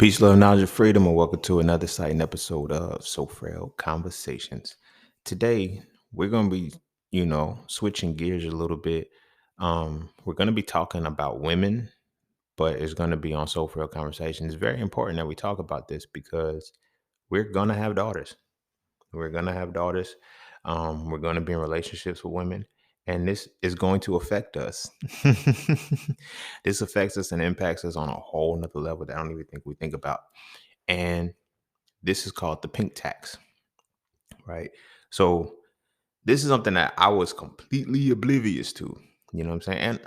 Peace, love, knowledge, and freedom, and welcome to another exciting episode of So Frail Conversations. Today, we're going to be, switching gears a little bit. We're going to be talking about women, but it's going to be on So Frail Conversations. It's very important that we talk about this because we're going to have daughters. We're going to have daughters. We're going to be in relationships with women, and this is going to affect us. This affects us and impacts us on a whole nother level that I don't even think we think about. And this is called the pink tax, right? So this is something that I was completely oblivious to. You know what I'm saying? And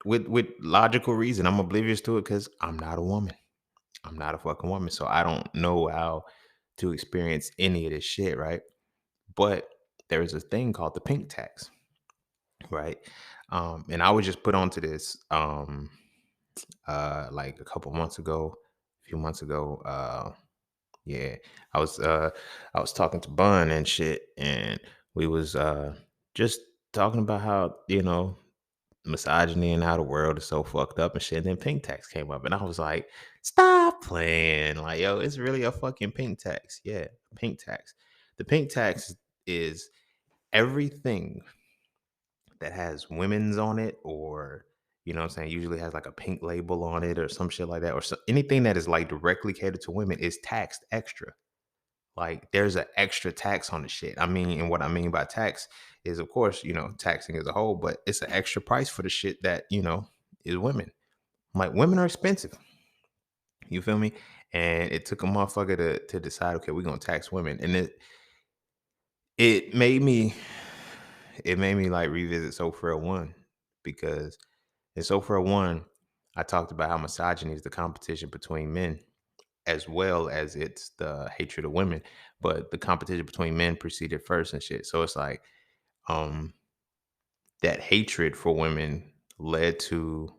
with logical reason, I'm oblivious to it because I'm not a woman. I'm not a fucking woman. So I don't know how to experience any of this shit, right? But there is a thing called the pink tax, right? And I was just put onto this like a couple months ago, a few months ago. Yeah, I was uh I was talking to Bun and shit, and we was just talking about how, misogyny and how the world is so fucked up and shit. And then pink tax came up, and I was like, stop playing. Like, yo, it's really a fucking pink tax. Yeah, pink tax. The pink tax is everything that has women's on it, or what I'm saying, usually has like a pink label on it or some shit like that, or anything that is like directly catered to women is taxed extra. Like, there's an extra tax on the shit. I mean, and what I mean by tax is, of course, taxing as a whole, but it's an extra price for the shit that, is women. Like, women are expensive. You feel me? And it took a motherfucker to decide, okay, we're gonna tax women. And it made me like revisit So Frail 1, because in So Frail 1, I talked about how misogyny is the competition between men, as well as it's the hatred of women, but the competition between men preceded first and shit. So it's like, um that hatred for women led to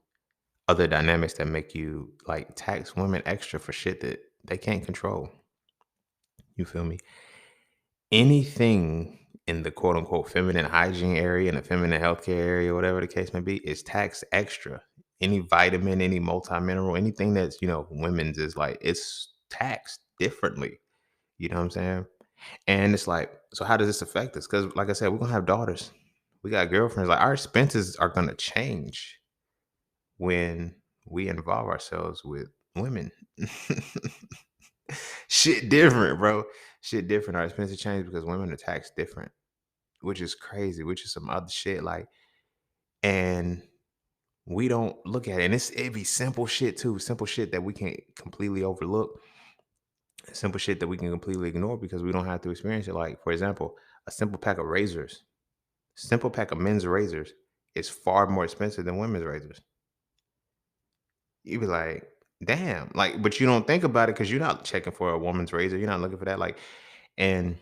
other dynamics that make you like tax women extra for shit that they can't control. You feel me? Anything in the quote unquote feminine hygiene area, in the feminine healthcare area, whatever the case may be, is taxed extra. Any vitamin, any multi-mineral, anything that's, women's, is like, it's taxed differently. You know what I'm saying? And it's like, so how does this affect us? Because, like I said, we're gonna have daughters. We got girlfriends. Like, our expenses are gonna change when we involve ourselves with women. Shit different, bro. Shit different. Our expenses change because women are taxed different, which is crazy, which is some other shit. Like, and we don't look at it. And it'd be simple shit too. Simple shit that we can completely overlook. Simple shit that we can completely ignore because we don't have to experience it. Like, for example, a simple pack of razors. Simple pack of men's razors is far more expensive than women's razors. You be like, damn, like, but you don't think about it because you're not checking for a woman's razor. You're not looking for that. Like, and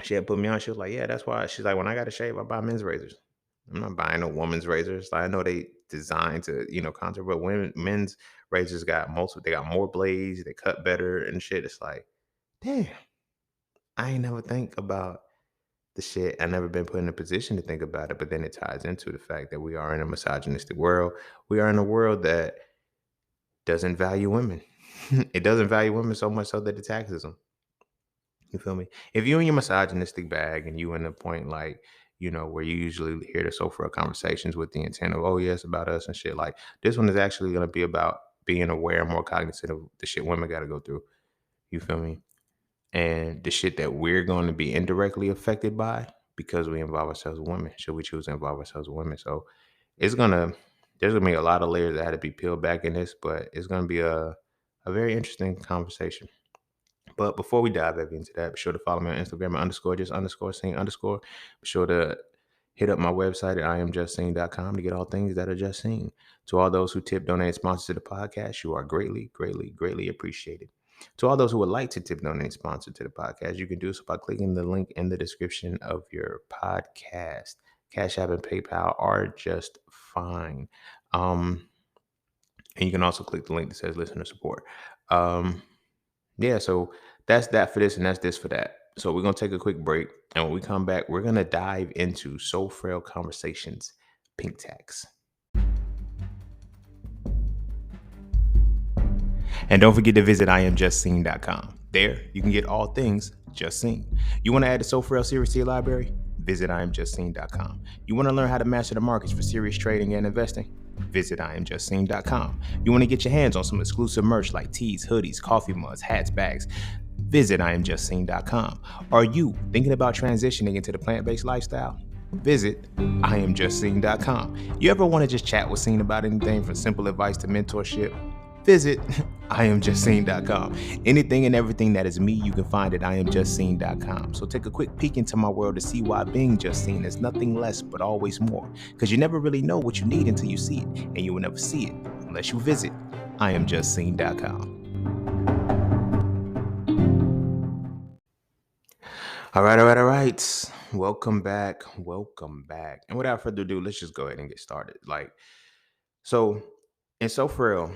she had put me on. She was like, yeah, that's why. She's like, when I got to shave, I buy men's razors. I'm not buying no woman's razors. Like, I know they designed to, contour, but men's razors got they got more blades, they cut better and shit. It's like, damn, I ain't never think about the shit. I never been put in a position to think about it, but then it ties into the fact that we are in a misogynistic world. We are in a world that doesn't value women. It doesn't value women so much so that it taxes them. You feel me? If you in your misogynistic bag and you in a point like, where you usually hear the sofa conversations with the intent of, oh, yes, about us and shit, like, this one is actually going to be about being aware and more cognizant of the shit women got to go through. You feel me? And the shit that we're going to be indirectly affected by because we involve ourselves with women, should we choose to involve ourselves with women. So there's gonna be a lot of layers that had to be peeled back in this, but it's gonna be a very interesting conversation. But before we dive heavy into that, be sure to follow me on Instagram at _just_seen_. Be sure to hit up my website at IamJustSeen.com to get all things that are just seen. To all those who tip, donate, sponsor to the podcast, you are greatly, greatly, greatly appreciated. To all those who would like to tip, donate, sponsor to the podcast, you can do so by clicking the link in the description of your podcast. Cash App and PayPal are just fine. And you can also click the link that says listener support. Yeah, so that's that for this, and that's this for that. So we're gonna take a quick break, and when we come back, we're gonna dive into So Frail Conversations, pink tax. And don't forget to visit IamJustSeen.com. There, you can get all things Just Seen. You want to add the So Frail series to your library? Visit IamJustSeen.com. You want to learn how to master the markets for serious trading and investing? Visit IamJustSeen.com. You want to get your hands on some exclusive merch like tees, hoodies, coffee mugs, hats, bags? Visit IamJustSeen.com. Are you thinking about transitioning into the plant-based lifestyle? Visit IamJustSeen.com. You ever want to just chat with Scene about anything from simple advice to mentorship? Visit IamJustSeen.com. Anything and everything that is me, you can find at IamJustSeen.com. So take a quick peek into my world to see why being just seen is nothing less but always more. Because you never really know what you need until you see it, and you will never see it unless you visit IamJustSeen.com. All right. Welcome back. And without further ado, let's just go ahead and get started. So in So Frail,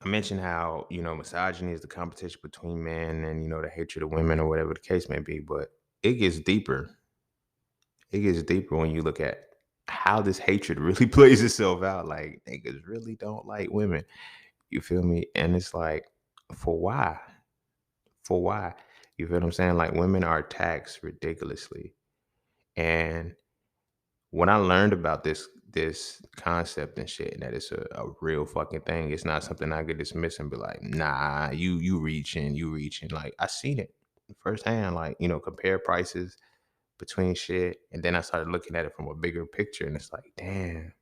I mentioned how, misogyny is the competition between men and, the hatred of women or whatever the case may be. But it gets deeper. It gets deeper when you look at how this hatred really plays itself out. Like, niggas really don't like women. You feel me? And it's like, for why? For why? You feel what I'm saying? Like, women are taxed ridiculously. And when I learned about this concept and shit, and that it's a real fucking thing, it's not something I could dismiss and be like, nah, you reaching. Like, I seen it firsthand, like, compare prices between shit. And then I started looking at it from a bigger picture, and it's like, damn.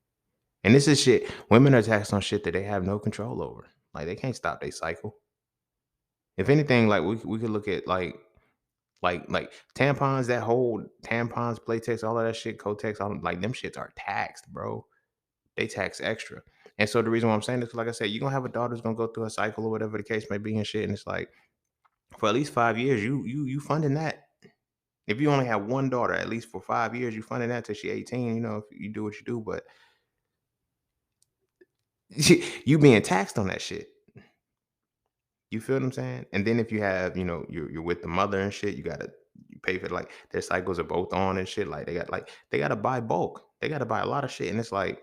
And this is shit. Women are taxed on shit that they have no control over. Like, they can't stop their cycle. If anything, like, we could look at like tampons, that whole tampons, Playtex, all of that shit, Kotex, all like them shits are taxed, bro. They tax extra. And so the reason why I'm saying this, like I said, you're gonna have a daughter who's gonna go through a cycle or whatever the case may be and shit. And it's like for at least 5 years, you funding that. If you only have one daughter, at least for 5 years, you funding that till she 18, if you do what you do, but you being taxed on that shit. You feel what I'm saying? And then if you have, you're with the mother and shit, you pay for like their cycles are both on and shit. Like they gotta buy bulk. They gotta buy a lot of shit. And it's like,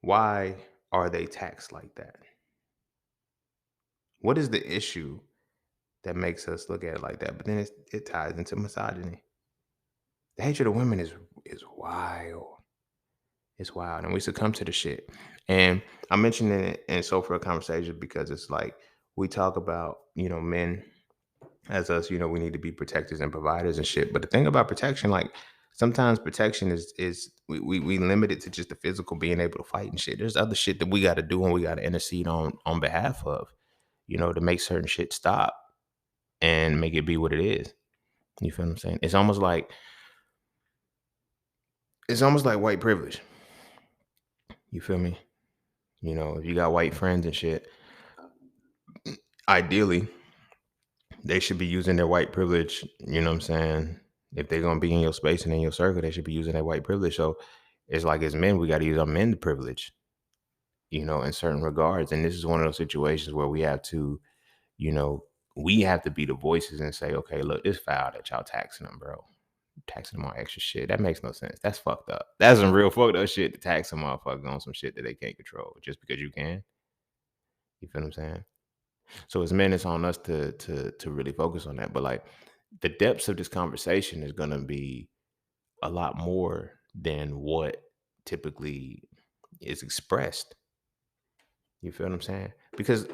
why are they taxed like that? What is the issue that makes us look at it like that? But then it ties into misogyny. The hatred of women is wild. It's wild. And we succumb to the shit. And I mentioned it in So for a Conversation because it's like we talk about, men as us, we need to be protectors and providers and shit. But the thing about protection, like sometimes protection is we limit it to just the physical being able to fight and shit. There's other shit that we got to do and we got to intercede on behalf of, to make certain shit stop and make it be what it is. You feel what I'm saying? It's almost like white privilege. You feel me? If you got white friends and shit, ideally they should be using their white privilege, you know what I'm saying? If they're gonna be in your space and in your circle, they should be using their white privilege. So it's like as men, we gotta use our men privilege, in certain regards. And this is one of those situations where we have to, we have to be the voices and say, okay, look, this foul that y'all taxing them, bro. Taxing them on extra shit. That makes no sense. That's fucked up. That's some real fucked up shit to tax a motherfucker on some shit that they can't control just because you can. You feel what I'm saying? So as men, it's on us to really focus on that. But like the depths of this conversation is gonna be a lot more than what typically is expressed. You feel what I'm saying? Because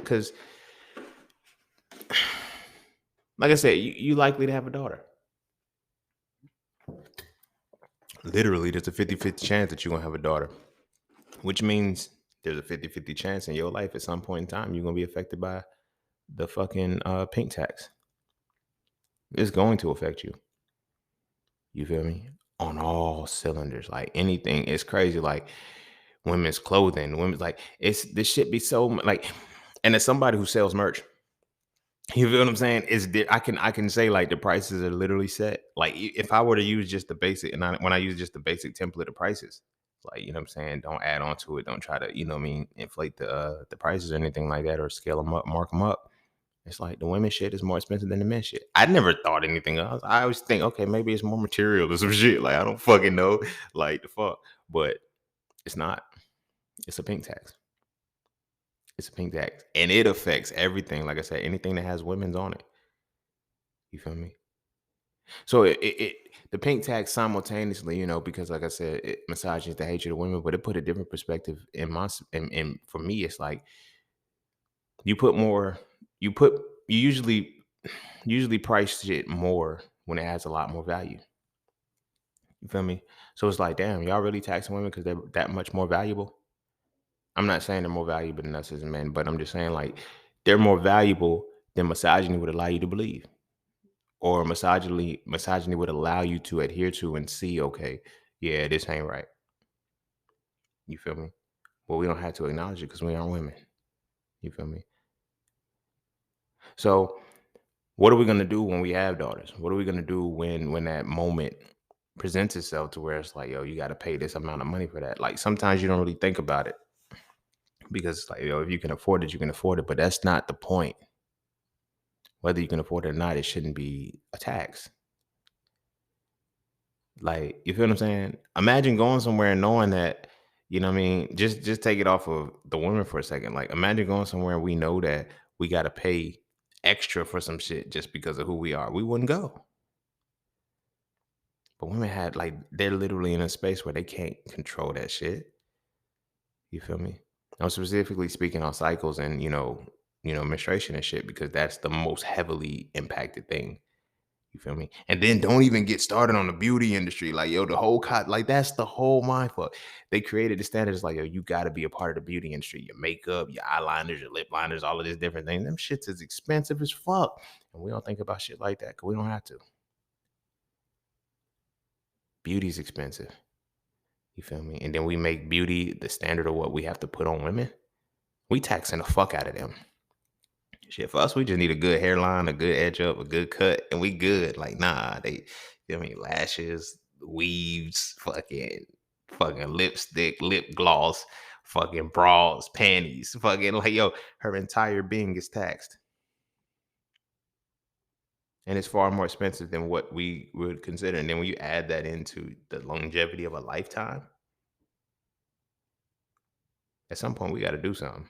like I said, you likely to have a daughter. Literally, there's a 50-50 chance that you're gonna have a daughter, which means there's a 50-50 chance in your life at some point in time you're gonna be affected by the fucking pink tax. It's going to affect you. You feel me? On all cylinders, like anything. It's crazy. Like women's clothing, women's like this shit be so like, and as somebody who sells merch, you feel what I'm saying? I can say like the prices are literally set. Like if I were to use just the basic, and when I use just the basic template of prices, like what I'm saying, don't add on to it. Don't try to inflate the prices or anything like that or scale them up, mark them up. It's like the women shit is more expensive than the men shit. I never thought anything else. I always think, okay, maybe it's more material or some shit. Like I don't fucking know. Like the fuck. But it's not. It's a pink tax. It's a pink tax, and it affects everything. Like I said, anything that has women's on it. You feel me? So the pink tax simultaneously, because like I said, it massages the hatred of women, but it put a different perspective in and for me, it's like you put more, you put you usually price shit more when it has a lot more value. You feel me? So it's like, damn, y'all really taxing women because they're that much more valuable? I'm not saying they're more valuable than us as men, but I'm just saying like they're more valuable than misogyny would allow you to believe. Or misogyny would allow you to adhere to and see, okay, yeah, this ain't right. You feel me? Well, we don't have to acknowledge it because we aren't women. You feel me? So what are we gonna do when we have daughters? What are we gonna do when that moment presents itself to where it's like, yo, you gotta pay this amount of money for that? Like sometimes you don't really think about it because it's like, yo, if you can afford it, you can afford it. But that's not the point. Whether you can afford it or not, it shouldn't be a tax. Like, you feel what I'm saying? Imagine going somewhere and knowing that, you know what I mean? Just take it off of the women for a second. Like, imagine going somewhere and we know that we got to pay extra for some shit just because of who we are. We wouldn't go. But women had like they're literally in a space where they can't control that shit. You feel me? I'm specifically speaking on cycles and menstruation and shit because that's the most heavily impacted thing. You feel me? And then don't even get started on the beauty industry. Like, yo, the whole like that's the whole mind fuck. They created the standards like, yo, you gotta be a part of the beauty industry. Your makeup, your eyeliners, your lip liners, all of these different things. Them shits is expensive as fuck. And we don't think about shit like that because we don't have to. Beauty's expensive. You feel me? And then we make beauty the standard of what we have to put on women. We taxing the fuck out of them. Shit, for us, we just need a good hairline, a good edge up, a good cut, and we good. Like, nah, lashes, weaves, fucking lipstick, lip gloss, fucking bras, panties, fucking like, yo, her entire being is taxed. And it's far more expensive than what we would consider. And then when you add that into the longevity of a lifetime, at some point we got to do something.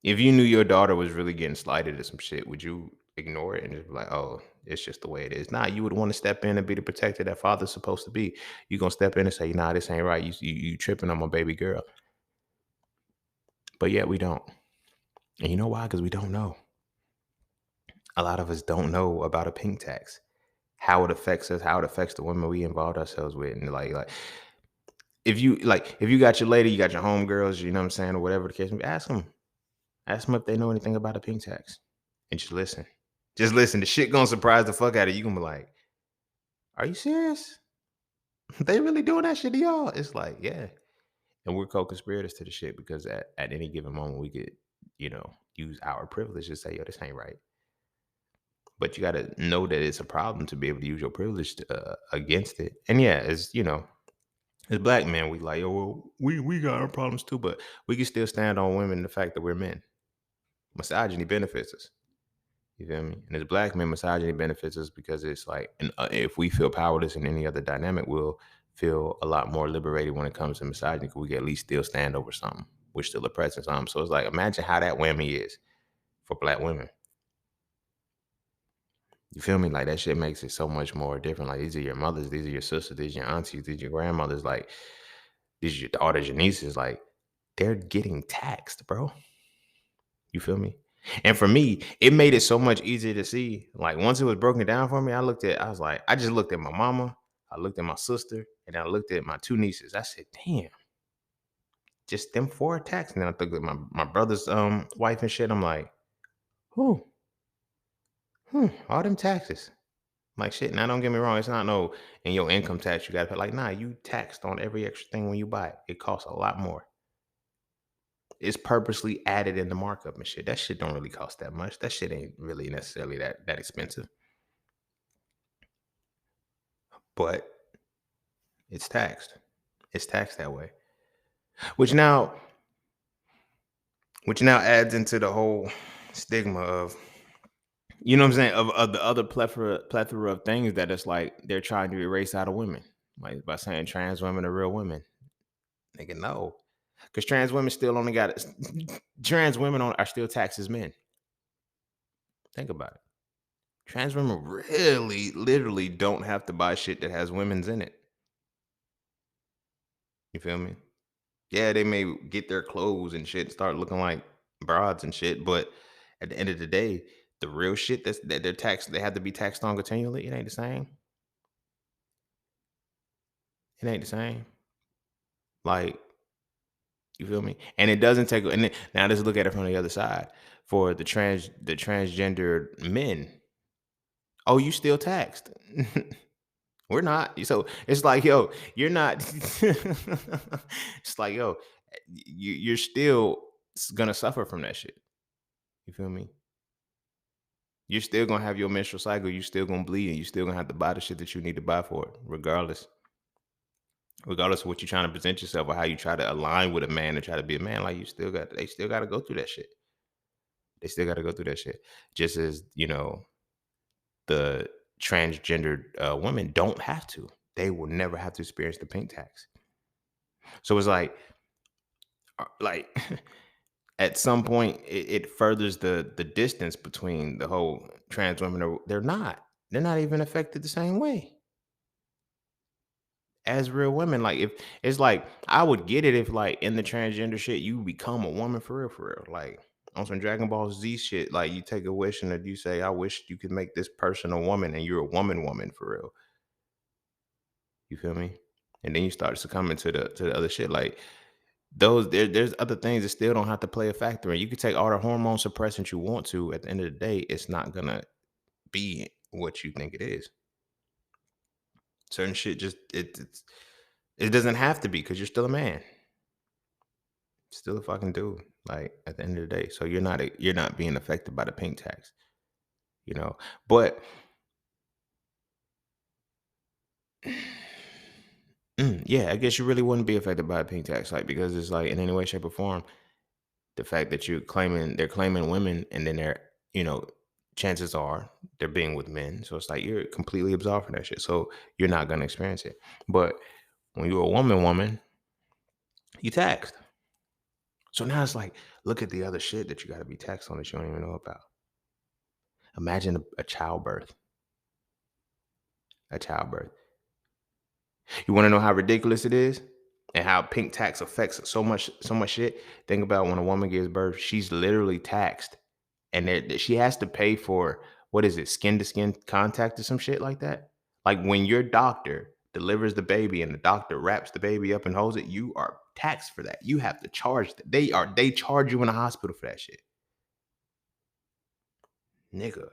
If you knew your daughter was really getting slighted or some shit, would you ignore it and just be like, "Oh, it's just the way it is"? Nah, you would want to step in and be the protector that father's supposed to be. You gonna step in and say, "Nah, this ain't right. You tripping on my baby girl." But yet we don't. And you know why? Because we don't know. A lot of us don't know about a pink tax, how it affects us, how it affects the women we involved ourselves with, and if you got your lady, you got your homegirls, you know what I'm saying, or whatever the case may be, ask them if they know anything about a pink tax, and just listen. Just listen. The shit gonna surprise the fuck out of you. You gonna be like, "Are you serious? They really doing that shit to y'all?" It's like, yeah. And we're co-conspirators to the shit because at any given moment we could, use our privilege to say, "Yo, this ain't right." But you gotta know that it's a problem to be able to use your privilege against it. And yeah, as black men, we like, "Yo, well, we got our problems too," but we can still stand on women the fact that we're men. Misogyny benefits us. You feel me? And as black men, misogyny benefits us because it's like, and if we feel powerless in any other dynamic, we'll feel a lot more liberated when it comes to misogyny because we can at least still stand over something. We're still oppressing something. So it's like, imagine how that whammy is for black women. You feel me? Like that shit makes it so much more different. Like these are your mothers, these are your sisters, these are your aunties, these are your grandmothers. Like these are your daughters, your nieces. Like they're getting taxed, bro. You feel me? And for me, it made it so much easier to see. Like once it was broken down for me, I was like, I just looked at my mama, I looked at my sister, and I looked at my two nieces. I said, damn, just them four attacks. And then I looked at my brother's wife and shit. I'm like, who? All them taxes. Like shit. Now don't get me wrong, it's not no in your income tax you gotta pay. Like, nah, you taxed on every extra thing when you buy it. It costs a lot more. It's purposely added in the markup and shit. That shit don't really cost that much. That shit ain't really necessarily that expensive. But it's taxed. It's taxed that way. Which now adds into the whole stigma of you know what I'm saying of the other plethora of things that it's like they're trying to erase out of women. Like by saying trans women are real women. Nigga, no. Because trans women still only got trans women are still taxed as men. Think about it. Trans women really, literally don't have to buy shit that has women's in it. You feel me? Yeah, they may get their clothes and shit, start looking like broads and shit, but at the end of the day, the real shit that they're taxed, they have to be taxed on continually. It ain't the same. It ain't the same. Like, you feel me? And it doesn't take. And now let's look at it from the other side. For the transgendered men, oh, you still taxed. We're not. So it's like, yo, you're not. It's like, yo, you're still gonna suffer from that shit. You feel me? You're still gonna have your menstrual cycle. You still gonna bleed, and you still gonna have to buy the shit that you need to buy for it, regardless. Regardless of what you're trying to present yourself or how you try to align with a man and try to be a man, like they still got to go through that shit. They still got to go through that shit. Just as the transgendered women don't have to. They will never have to experience the pink tax. So it's like at some point it furthers the distance between the whole trans women. They're not even affected the same way as real women. Like if it's like I would get it if like in the transgender shit you become a woman for real. Like on some Dragon Ball Z shit, like you take a wish and you say, I wish you could make this person a woman and you're a woman for real. You feel me? And then you start succumbing to the other shit. Like there's other things that still don't have to play a factor. And you can take all the hormone suppressants you want to. At the end of the day, it's not gonna be what you think it is. Certain shit just it doesn't have to be because you're still a man. Still a fucking dude. Like at the end of the day. So you're not being affected by the pink tax. But yeah, I guess you really wouldn't be affected by a pink tax, like because it's like in any way, shape, or form, the fact that they're claiming women, and then you know, chances are they're being with men. So it's like you're completely absolved from that shit. So you're not gonna experience it. But when you're a woman, you taxed. So now it's like, look at the other shit that you gotta be taxed on that you don't even know about. Imagine a childbirth. A childbirth. You want to know how ridiculous it is? And how pink tax affects so much shit. Think about when a woman gives birth, she's literally taxed. And she has to pay for what is it, skin to skin contact or some shit like that. Like when your doctor delivers the baby and the doctor wraps the baby up and holds it, you are taxed for that. You have to charge that. They charge you in the hospital for that shit. Nigga.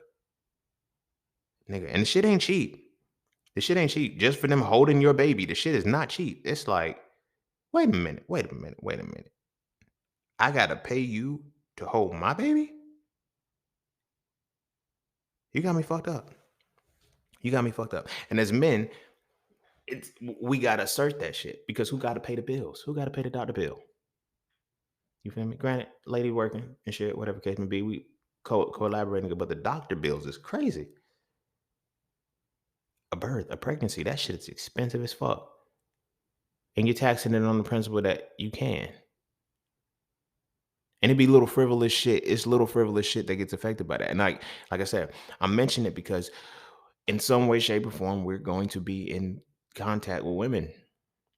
Nigga. And the shit ain't cheap. The shit ain't cheap. Just for them holding your baby, the shit is not cheap. It's like, wait a minute, wait a minute, wait a minute. I gotta pay you to hold my baby? You got me fucked up. You got me fucked up. And as men, we gotta assert that shit because who gotta pay the bills? Who gotta pay the doctor bill? You feel me? Granted, lady working and shit, whatever case may be, we collaborating, but the doctor bills is crazy. A birth, a pregnancy, that shit is expensive as fuck. And you're taxing it on the principle that you can. And it'd be little frivolous shit. It's little frivolous shit that gets affected by that. And like I said, I mention it because in some way, shape, or form, we're going to be in contact with women.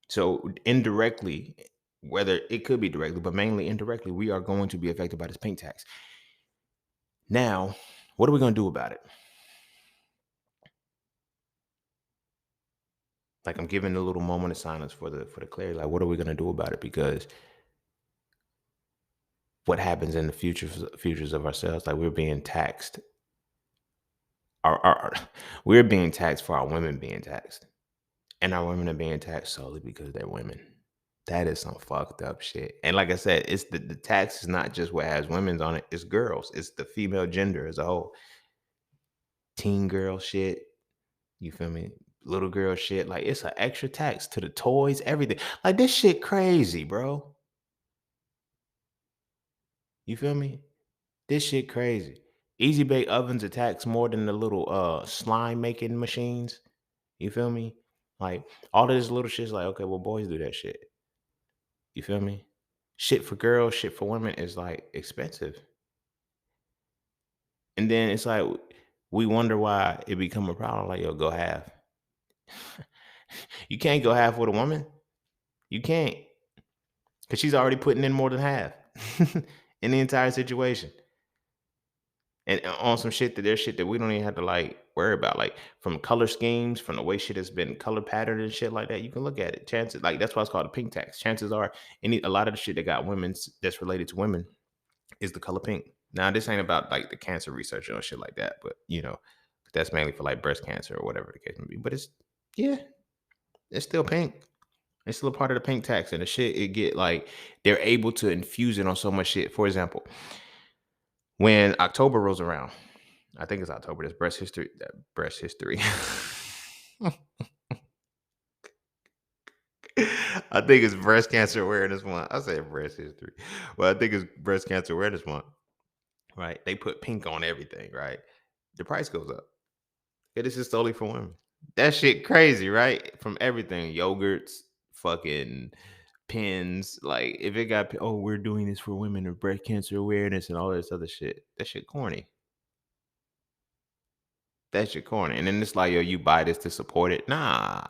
So indirectly, whether it could be directly, but mainly indirectly, we are going to be affected by this pink tax. Now, what are we going to do about it? Like I'm giving a little moment of silence for the clarity. Like, what are we going to do about it? Because what happens in the futures of ourselves? Like we're being taxed. We're being taxed for our women being taxed. And our women are being taxed solely because they're women. That is some fucked up shit. And like I said, it's the tax is not just what has women's on it, it's girls. It's the female gender as a whole. Teen girl shit. You feel me? Little girl shit. Like it's an extra tax to the toys, everything. Like this shit crazy, bro. You feel me? This shit crazy. Easy bake ovens are taxed more than the little slime making machines. You feel me? Like all of this little shit's like, okay, well, boys do that shit. You feel me? Shit for girls, shit for women is like expensive. And then it's like we wonder why it become a problem. Like, yo, go half. You can't go half with a woman. You can't. Because she's already putting in more than half in the entire situation. And on some shit that there's shit that we don't even have to like worry about. Like from color schemes, from the way shit has been color patterned and shit like that. You can look at it. Chances like that's why it's called a pink tax. Chances are a lot of the shit that got women's that's related to women is the color pink. Now this ain't about like the cancer research or shit like that, but that's mainly for like breast cancer or whatever the case may be. But yeah, it's still pink. It's still a part of the pink tax and the shit. It get like they're able to infuse it on so much shit. For example, when October rolls around, I think it's October. There's breast history. Breast history. I think it's breast cancer awareness month. I say breast history, well, I think it's breast cancer awareness month. Right? They put pink on everything. Right? The price goes up. This is solely for women. That shit crazy, right? From everything, yogurts, fucking pins. Like if it got, oh, we're doing this for women or breast cancer awareness and all this other shit. That shit corny. That shit corny. And then it's like, yo, you buy this to support it. Nah.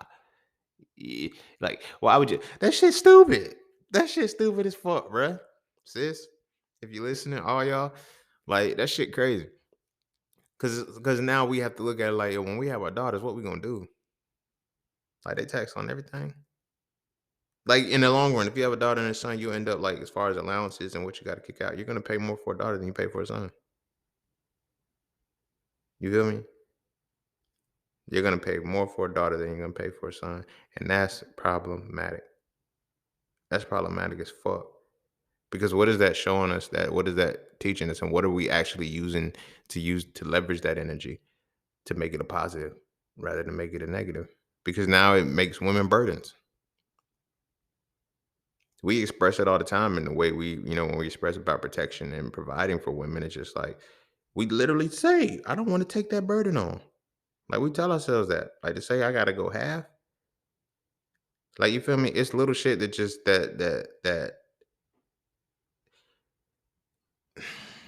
Like, why would you? That shit stupid. That shit stupid as fuck, bruh. Sis, if you listening, all y'all, like that shit crazy. Cause now we have to look at it like, yo, when we have our daughters, what we gonna do? Like they tax on everything. Like in the long run, if you have a daughter and a son, you end up like as far as allowances and what you got to kick out, you're gonna pay more for a daughter than you pay for a son. You feel me? You're gonna pay more for a daughter than you're gonna pay for a son, and that's problematic. That's problematic as fuck. Because what is that showing us? That what is that teaching us, and what are we actually using to leverage that energy to make it a positive rather than make it a negative? Because now it makes women burdens. We express it all the time in the way when we express about protection and providing for women, it's just like we literally say, I don't want to take that burden on. Like we tell ourselves that. Like to say I gotta go half. Like you feel me? It's little shit that just that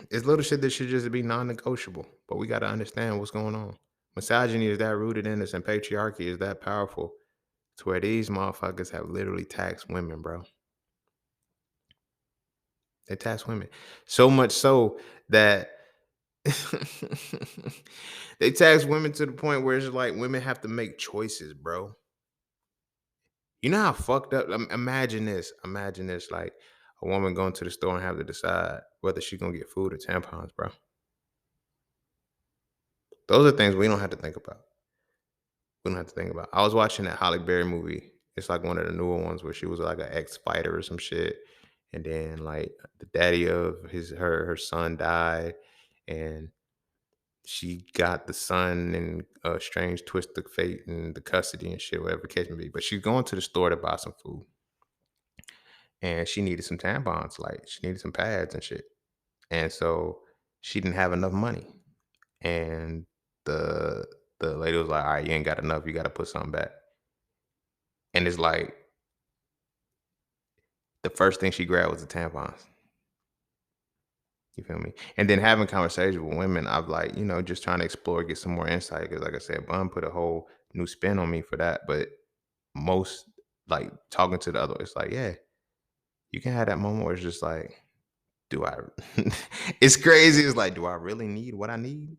it's little shit that should just be non-negotiable. But we gotta understand what's going on. Misogyny is that rooted in us and patriarchy is that powerful to where these motherfuckers have literally taxed women, bro. They tax women. So much so that they tax women to the point where it's like women have to make choices, bro. You know how fucked up? Imagine this. Imagine this, like a woman going to the store and have to decide whether she's gonna get food or tampons, bro. Those are things we don't have to think about. We don't have to think about. I was watching that Holly Berry movie. It's like one of the newer ones where she was like an ex-fighter or some shit. And then like the daddy of her son died and she got the son in a strange twist of fate and the custody and shit, whatever the case may be. But she's going to the store to buy some food. And she needed some tampons, like she needed some pads and shit. And so she didn't have enough money. And the the lady was like, all right, you ain't got enough, you gotta put something back. And it's like the first thing she grabbed was the tampons. You feel me? And then having conversations with women, I've like, just trying to explore, get some more insight. Cause like I said, Bun put a whole new spin on me for that. But most like talking to the other, it's like, yeah, you can have that moment where it's just like, do I it's crazy. It's like, do I really need what I need?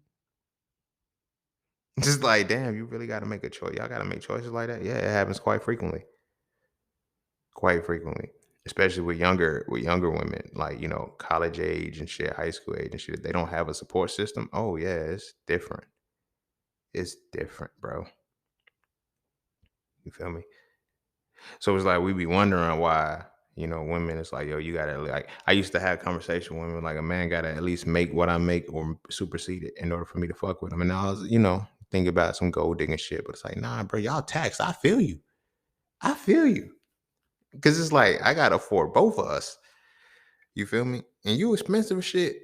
Just like, damn, you really gotta make a choice. Y'all gotta make choices like that. Yeah, it happens quite frequently. Quite frequently. Especially with younger women, like, college age and shit, high school age and shit. If they don't have a support system. Oh yeah, it's different. It's different, bro. You feel me? So it's like we be wondering why, women, it's like, yo, you gotta like I used to have conversation with women like a man gotta at least make what I make or supersede it in order for me to fuck with him. And I was, thinking about some gold digging shit, but it's like, nah, bro, y'all taxed. I feel you. I feel you. Cause it's like I gotta afford both of us. You feel me? And you expensive as shit.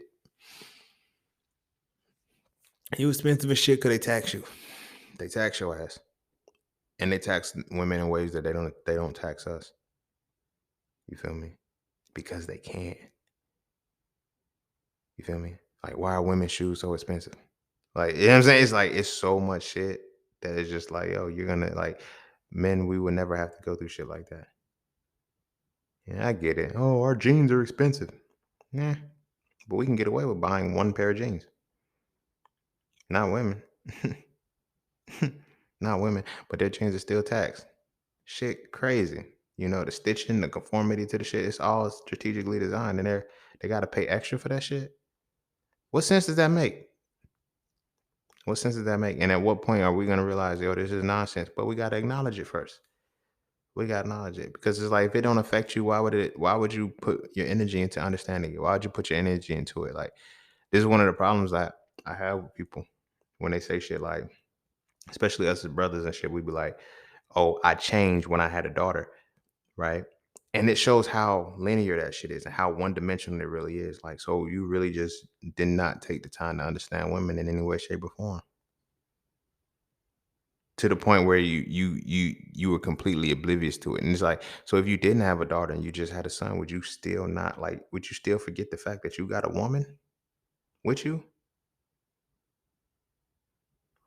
You expensive as shit cause they tax you. They tax your ass. And they tax women in ways that they don't tax us. You feel me? because they can't. You feel me? Like, why are women's shoes so expensive? Like, you know what I'm saying? It's like it's so much shit that it's just like, yo, you're gonna like men, we would never have to go through shit like that. Yeah, I get it. Oh, our jeans are expensive. Yeah, but we can get away with buying one pair of jeans. Not women. Not women. But their jeans are still taxed. Shit crazy. You know, the stitching, the conformity to the shit, it's all strategically designed and they gotta pay extra for that shit. What sense does that make? What sense does that make? And at what point are we gonna realize, yo, this is nonsense? But we gotta acknowledge it first. We gotta acknowledge it. Because it's like if it don't affect you, why would you put your energy into understanding it? Why would you put your energy into it? Like this is one of the problems that I have with people when they say shit like, especially us as brothers and shit, we be like, oh, I changed when I had a daughter, right? And it shows how linear that shit is and how one dimensional it really is. Like, so you really just did not take the time to understand women in any way, shape, or form to the point where you were completely oblivious to it. And it's like, so if you didn't have a daughter and you just had a son, would you still not like? Would you still forget the fact that you got a woman with you?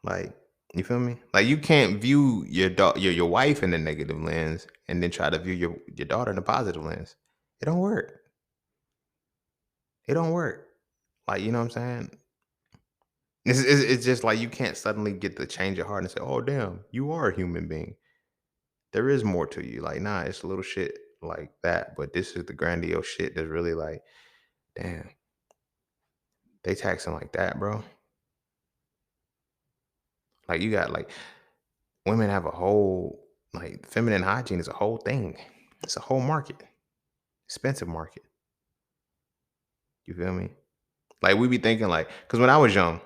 Like, you feel me? Like, you can't view your wife in a negative lens and then try to view your daughter in a positive lens. It don't work. It don't work. Like, you know what I'm saying? It's just like you can't suddenly get the change of heart and say, "Oh, damn, you are a human being." There is more to you. Like, nah, it's a little shit like that, but this is the grandiose shit that's really like, damn, they taxing like that, bro. Like, you got like women have a whole like feminine hygiene is a whole thing. It's a whole market, expensive market. You feel me? Like we be thinking like, because when I was young,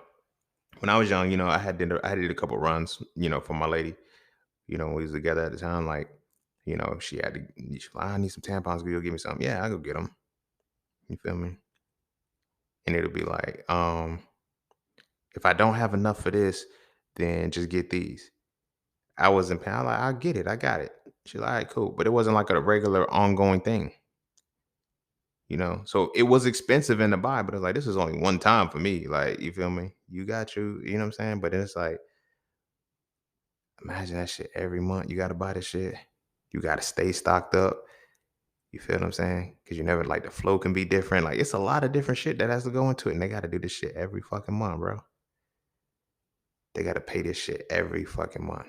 you know, I did a couple runs, you know, for my lady. You know, when we was together at the time, like, you know, she had to. She's like, I need some tampons. Will you give me some? Yeah, I go get them. You feel me? And it'll be like, if I don't have enough for this, then just get these. I wasn't paying. I'm like, I get it. I got it. She's like, all right, cool. But it wasn't like a regular ongoing thing, you know? So it was expensive in the buy, but it's like, this is only one time for me. Like, you feel me? You got you know what I'm saying? But then it's like, imagine that shit every month. You got to buy this shit. You got to stay stocked up. You feel what I'm saying? Because you never like the flow can be different. Like, it's a lot of different shit that has to go into it. And they got to do this shit every fucking month, bro. They got to pay this shit every fucking month.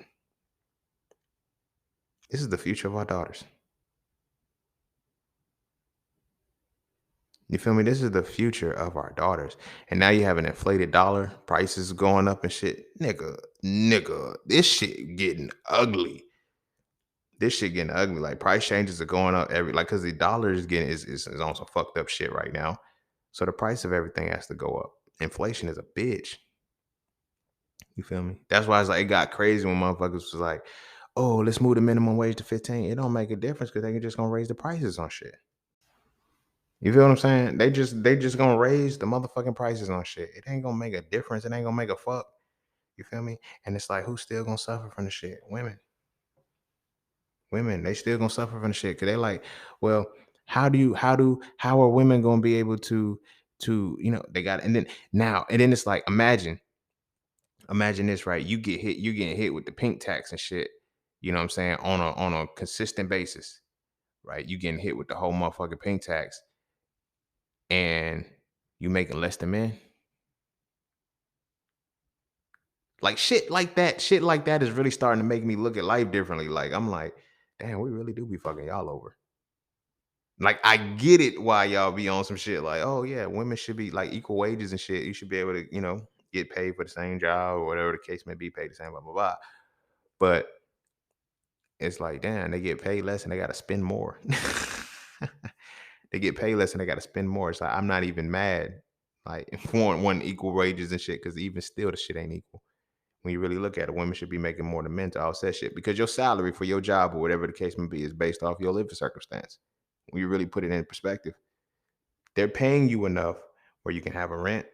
This is the future of our daughters. You feel me? This is the future of our daughters. And now you have an inflated dollar, prices going up and shit. Nigga, this shit getting ugly. This shit getting ugly. Like price changes are going up every like because the dollar is getting is on some fucked up shit right now. So the price of everything has to go up. Inflation is a bitch. You feel me? That's why it's like it got crazy when motherfuckers was like, oh, let's move the minimum wage to 15. It don't make a difference because they just gonna raise the prices on shit. You feel what I'm saying? They just gonna raise the motherfucking prices on shit. It ain't gonna make a difference. It ain't gonna make a fuck. You feel me? And it's like who's still gonna suffer from the shit? Women. Women, they still gonna suffer from the shit. Cause they like, well, how are women gonna be able to, you know, they got and then now, and then it's like imagine this, right? You getting hit with the pink tax and shit, you know what I'm saying, on a consistent basis, right? You getting hit with the whole motherfucking pink tax and you making less than men. Like shit like that is really starting to make me look at life differently. Like I'm like, damn, we really do be fucking y'all over. Like I get it why y'all be on some shit like, oh yeah, women should be like equal wages and shit. You should be able to, you know, get paid for the same job or whatever the case may be, paid the same, blah blah blah. But it's like, damn, they get paid less and they gotta spend more. They get paid less and they gotta spend more. It's like I'm not even mad, like for one equal wages and shit, because even still the shit ain't equal. When you really look at it, women should be making more than men to offset shit because your salary for your job or whatever the case may be is based off your living circumstance. When you really put it in perspective, they're paying you enough where you can have a rent,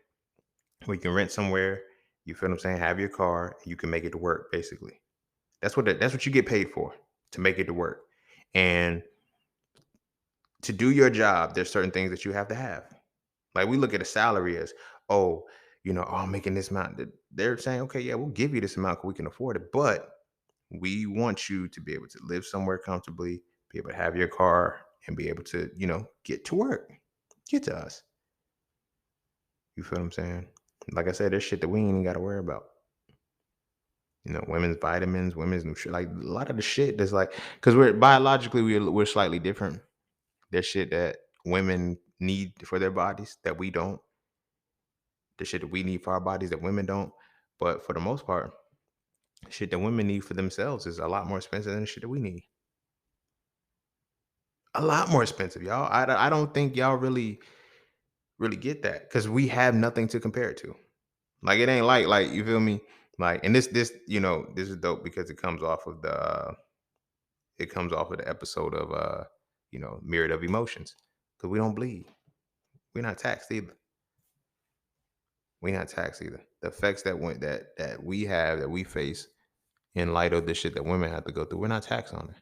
where you can rent somewhere. You feel what I'm saying? Have your car, and you can make it to work. Basically, that's what you get paid for, to make it to work. And To do your job, there's certain things that you have to have. Like we look at a salary as, oh, I'm making this amount. They're saying, okay, yeah, we'll give you this amount because we can afford it, but we want you to be able to live somewhere comfortably, be able to have your car, and be able to, get to work, get to us. You feel what I'm saying? Like I said, there's shit that we ain't even got to worry about. Women's vitamins, women's nutrition, like a lot of the shit that's like, because we're biologically we're slightly different. There's shit that women need for their bodies that we don't. The shit that we need for our bodies that women don't. But for the most part, shit that women need for themselves is a lot more expensive than the shit that we need. A lot more expensive, y'all. I don't think y'all really get that because we have nothing to compare it to. Like it ain't like you feel me. Like and this is dope because it comes off of the episode of Myriad of Emotions because we don't bleed. We're not taxed either. We're not taxed either. The effects that we have that we face in light of the shit that women have to go through, we're not taxed on it.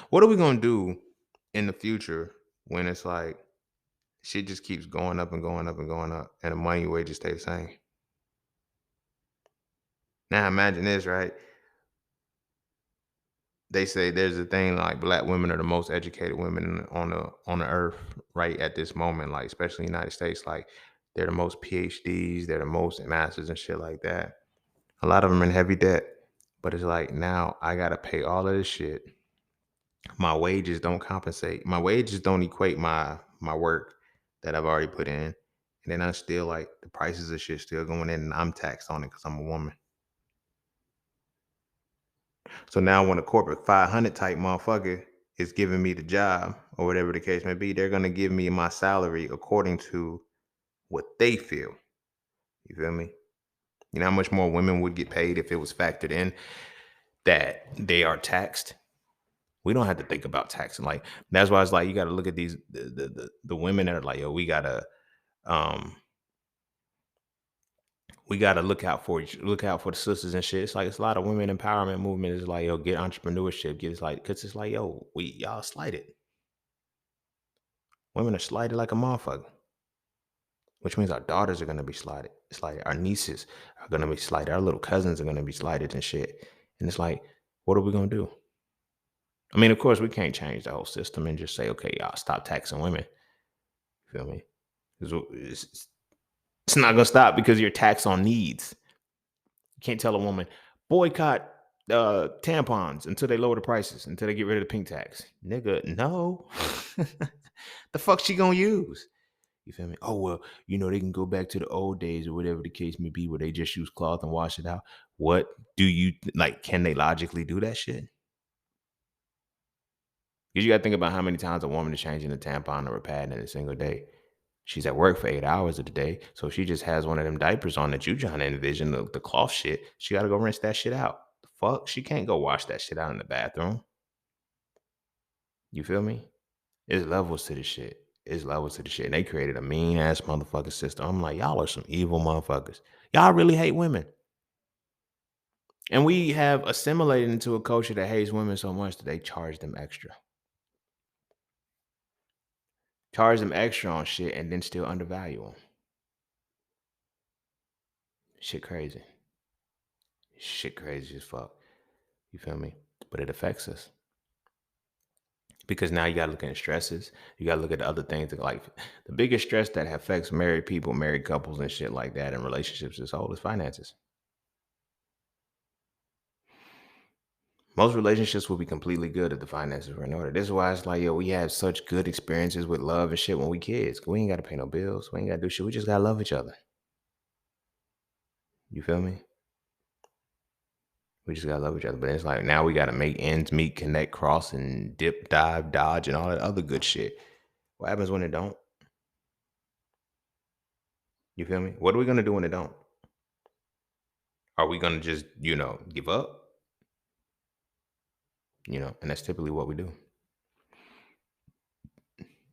What are we gonna do in the future when it's like shit just keeps going up and going up and going up, and the money wages stay the same? Now imagine this, right? They say there's a thing like black women are the most educated women on the earth right at this moment, like especially in the United States. Like they're the most PhDs, they're the most masters and shit like that. A lot of them in heavy debt, but it's like now I gotta pay all of this shit. My wages don't compensate. My wages don't equate my work that I've already put in. And then I still like the prices of shit still going in and I'm taxed on it because I'm a woman. So now when a corporate 500 type motherfucker is giving me the job or whatever the case may be, they're gonna give me my salary according to what they feel. You feel me? You know how much more women would get paid if it was factored in that they are taxed? We don't have to think about taxing. Like that's why it's like you got to look at these the women that are like, yo, um we gotta look out for the sisters and shit. It's like it's a lot of women empowerment movement is like, yo, get entrepreneurship, get it's like because it's like, yo, y'all slighted. Women are slighted like a motherfucker, which means our daughters are gonna be slighted. It's like our nieces are gonna be slighted, our little cousins are gonna be slighted and shit. And it's like, what are we gonna do? I mean, of course, we can't change the whole system and just say, okay, y'all stop taxing women. You feel me? It's not gonna stop because you're taxed on needs. You can't tell a woman boycott tampons until they lower the prices, until they get rid of the pink tax. Nigga, no. The fuck she gonna use? You feel me? Oh well, they can go back to the old days or whatever the case may be, where they just use cloth and wash it out. What do you like? Can they logically do that shit? Because you got to think about how many times a woman is changing a tampon or a pad in a single day. She's at work for 8 hours of the day. So if she just has one of them diapers on that you trying to envision, the cloth shit, she got to go rinse that shit out. The fuck? She can't go wash that shit out in the bathroom. You feel me? It's levels to the shit. It's levels to the shit. And they created a mean ass motherfucking system. I'm like, y'all are some evil motherfuckers. Y'all really hate women. And we have assimilated into a culture that hates women so much that they charge them extra. Charge them extra on shit and then still undervalue them. Shit crazy. Shit crazy as fuck. You feel me? But it affects us. Because now you gotta look at stresses. You gotta look at the other things that like the biggest stress that affects married people, married couples, and shit like that in relationships as whole is finances. Most relationships will be completely good if the finances were in order. This is why it's like, yo, we have such good experiences with love and shit when we kids. We ain't gotta pay no bills. We ain't gotta do shit. We just gotta love each other. You feel me? We just gotta love each other. But it's like now we gotta make ends meet, connect, cross, and dip, dive, dodge, and all that other good shit. What happens when it don't? You feel me? What are we gonna do when it don't? Are we gonna just, give up? And that's typically what we do.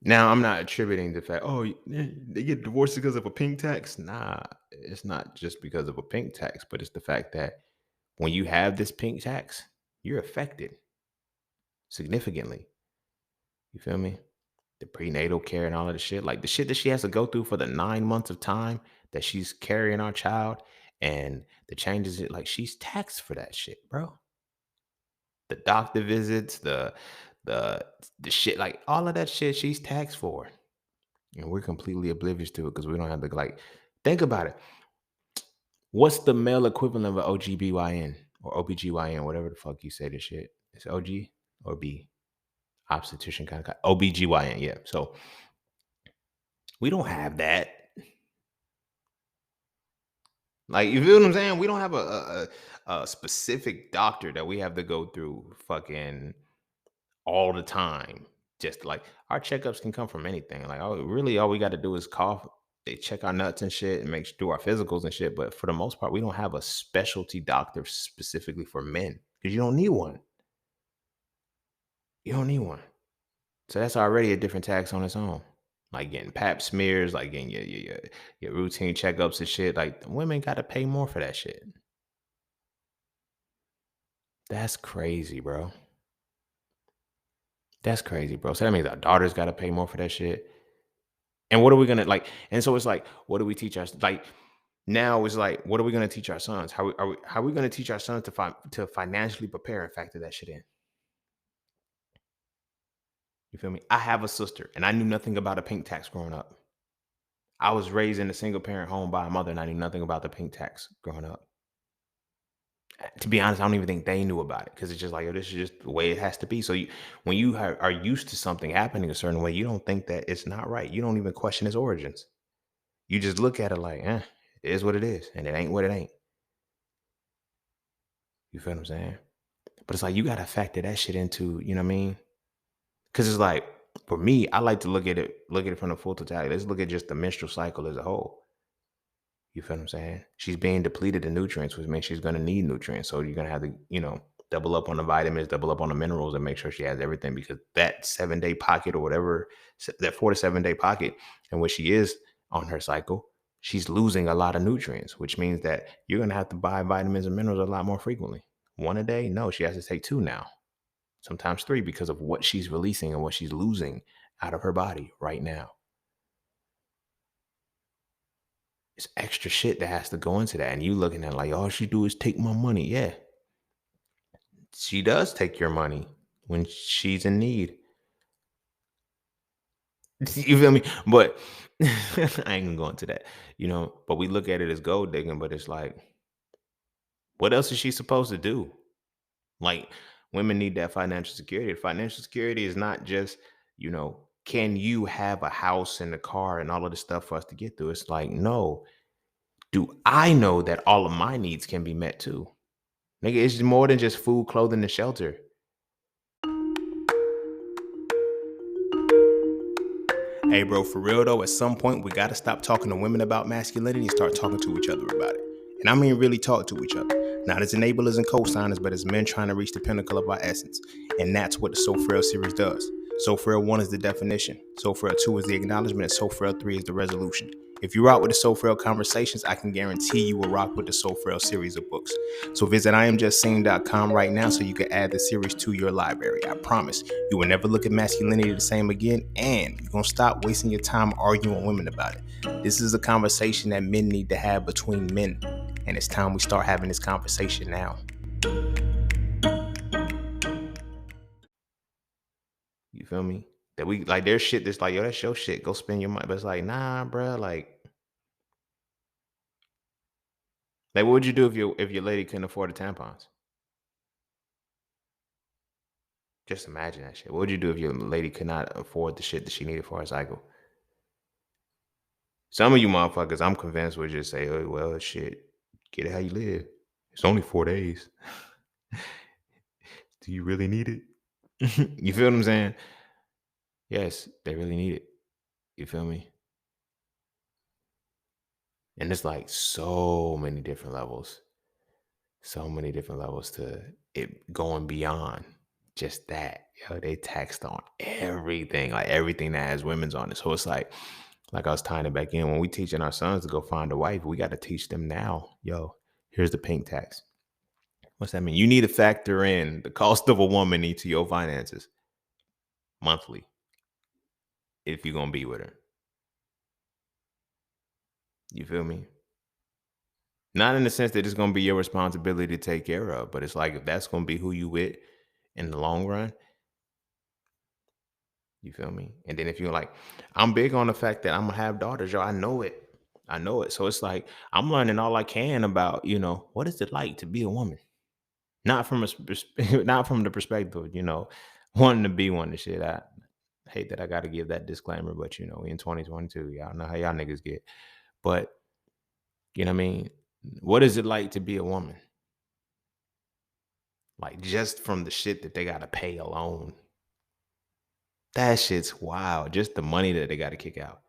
Now, I'm not attributing the fact, oh, they get divorced because of a pink tax. Nah, it's not just because of a pink tax, but it's the fact that when you have this pink tax, you're affected significantly. You feel me? The prenatal care and all of the shit, like the shit that she has to go through for the 9 months of time that she's carrying our child, and the changes, like she's taxed for that shit, bro. The doctor visits, the the shit, like all of that shit, she's taxed for, and we're completely oblivious to it because we don't have to like think about it. What's the male equivalent of an OGBYN or OBGYN, whatever the fuck you say this shit? It's OG or B? Obstetrician kind of OBGYN, yeah. So we don't have that. Like, you feel what I'm saying? We don't have a specific doctor that we have to go through fucking all the time. Just like our checkups can come from anything. Like, oh, really, all we got to do is cough. They check our nuts and shit and do our physicals and shit. But for the most part, we don't have a specialty doctor specifically for men because you don't need one. You don't need one. So that's already a different tax on its own. Like getting pap smears, like getting your routine checkups and shit. Like women got to pay more for that shit. That's crazy, bro. That's crazy, bro. So that means our daughters got to pay more for that shit. And what are we gonna like? And so it's like, what do we teach us? Like now it's like, what are we gonna teach our sons? How are we gonna teach our sons to financially prepare and factor that shit in? You feel me? I have a sister, and I knew nothing about a pink tax growing up. I was raised in a single parent home by a mother, and I knew nothing about the pink tax growing up. To be honest, I don't even think they knew about it because it's just like, oh, this is just the way it has to be. So when you are used to something happening a certain way, you don't think that it's not right. You don't even question its origins. You just look at it like, it is what it is, and it ain't what it ain't. You feel what I'm saying? But it's like you gotta factor that shit into, you know what I mean? Because it's like for me, I like to look at it from the full totality. Let's look at just the menstrual cycle as a whole. You feel what I'm saying? She's being depleted of nutrients, which means she's gonna need nutrients. So you're gonna have to, double up on the vitamins, double up on the minerals, and make sure she has everything because that 7 day pocket or whatever, that 4 to 7 day pocket, and when she is on her cycle, she's losing a lot of nutrients, which means that you're gonna have to buy vitamins and minerals a lot more frequently. One a day? No, she has to take two now, sometimes three, because of what she's releasing and what she's losing out of her body right now. It's extra shit that has to go into that. And you looking at it like, all she do is take my money. Yeah, she does take your money when she's in need. You feel me? But I ain't gonna go into that, but we look at it as gold digging, but it's like, what else is she supposed to do? Like, women need that financial security. Financial security is not just, can you have a house and a car and all of this stuff for us to get through? It's like, no, do I know that all of my needs can be met too? Nigga, it's more than just food, clothing, and shelter. Hey, bro, for real though, at some point we gotta stop talking to women about masculinity and start talking to each other about it. And I mean really talk to each other. Not as enablers and co-signers, but as men trying to reach the pinnacle of our essence. And that's what the So Frail series does. So Frail 1 is the definition. So Frail 2 is the acknowledgement. And So Frail 3 is the resolution. If you rock with the So Frail conversations, I can guarantee you will rock with the So Frail series of books. So visit IamJustSing.com right now so you can add the series to your library. I promise you will never look at masculinity the same again, and you're going to stop wasting your time arguing with women about it. This is a conversation that men need to have between men, and it's time we start having this conversation now. You feel me? That we like there's shit that's like, yo, that's your shit. Go spend your money. But it's like, nah, bro. Like what would you do if your lady couldn't afford the tampons? Just imagine that shit. What would you do if your lady could not afford the shit that she needed for her cycle? Some of you motherfuckers, I'm convinced, would just say, oh, well, shit, get it how you live. It's only 4 days. Do you really need it? You feel what I'm saying? Yes, they really need it. You feel me? And it's like so many different levels to it going beyond just that. Yo, they taxed on everything, like everything that has women's on it. So it's like I was tying it back in. When we teaching our sons to go find a wife, we got to teach them now. Yo, here's the pink tax. What's that mean? You need to factor in the cost of a woman into your finances monthly. if you're gonna be with her. You feel me? Not in the sense that it's gonna be your responsibility to take care of, but it's like if that's gonna be who you with in the long run, you feel me? And then if you're like, I'm big on the fact that I'm gonna have daughters, yo. I know it. I know it. So it's like I'm learning all I can about, what is it like to be a woman? Not from not from the perspective, wanting to be one and shit. I hate that I gotta give that disclaimer, but we in 2022, y'all know how y'all niggas get. But you know what I mean? What is it like to be a woman? Like just from the shit that they gotta pay alone. That shit's wild. Just the money that they gotta kick out.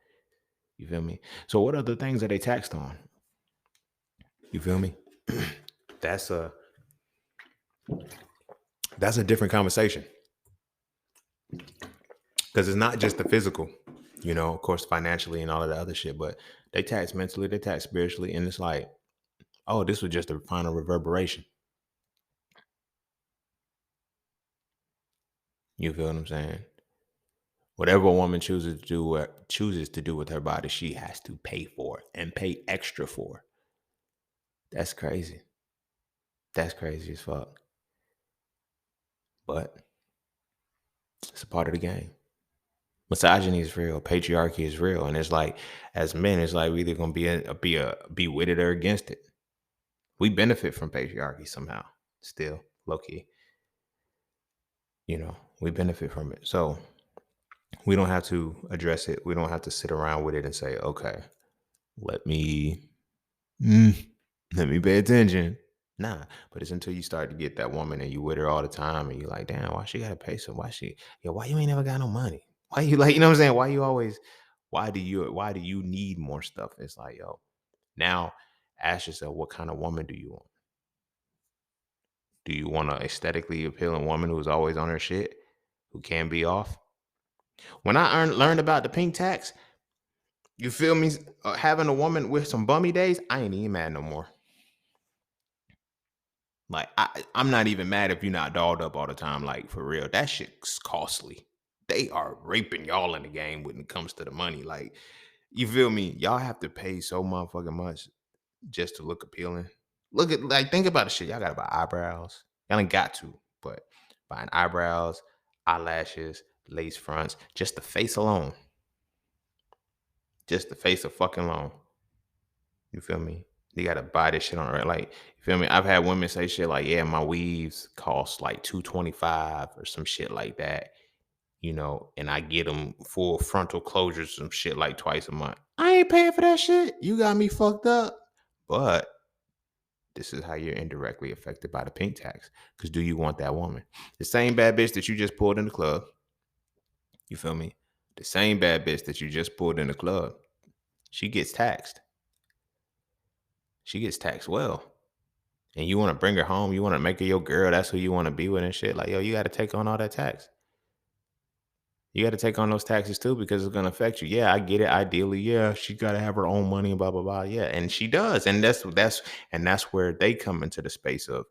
You feel me? So what other things are they taxed on? You feel me? That's a that's a different conversation. Because it's not just the physical, of course, financially and all of the other shit, but they tax mentally, they tax spiritually, and it's like, oh, this was just a final reverberation. You feel what I'm saying? Whatever a woman chooses to do with her body, she has to pay for it and pay extra for. That's crazy. That's crazy as fuck. But it's a part of the game. Misogyny is real. Patriarchy is real, and it's like, as men, it's like we either gonna be with it or against it. We benefit from patriarchy somehow. Still, low key, we benefit from it. So we don't have to address it. We don't have to sit around with it and say, okay, let me mm, let me pay attention. Nah, but it's until you start to get that woman and you with her all the time and you're like, damn, why she gotta pay so? Why you ain't never got no money? Why you like, you know what I'm saying? Why do you need more stuff? It's like, yo, now ask yourself, what kind of woman do you want? Do you want an aesthetically appealing woman who's always on her shit, who can be off? When I learned about the pink tax, you feel me? Having a woman with some bummy days, I ain't even mad no more. Like I'm not even mad if you're not dolled up all the time. Like for real, that shit's costly. They are raping y'all in the game when it comes to the money. Like you feel me? Y'all have to pay so motherfucking much just to look appealing. Look at think about the shit. Y'all gotta buy eyebrows. Y'all ain't got to, but buying eyebrows, eyelashes, lace fronts, just the face alone. Just the face of fucking alone. You feel me? You gotta buy this shit on right. Like, you feel me? I've had women say shit like, yeah, my weaves cost like $225 or some shit like that, and I get them full frontal closures, some shit like twice a month. I ain't paying for that shit. You got me fucked up. But this is how you're indirectly affected by the pink tax. Because do you want that woman? The same bad bitch that you just pulled in the club, you feel me? The same bad bitch that you just pulled in the club, she gets taxed. She gets taxed well. And you want to bring her home, you want to make her your girl, that's who you want to be with and shit. Like, yo, you got to take on all that tax. You got to take on those taxes too because it's going to affect you. Yeah, I get it. Ideally, yeah, she got to have her own money and blah blah blah. Yeah, and she does, and that's where they come into the space of,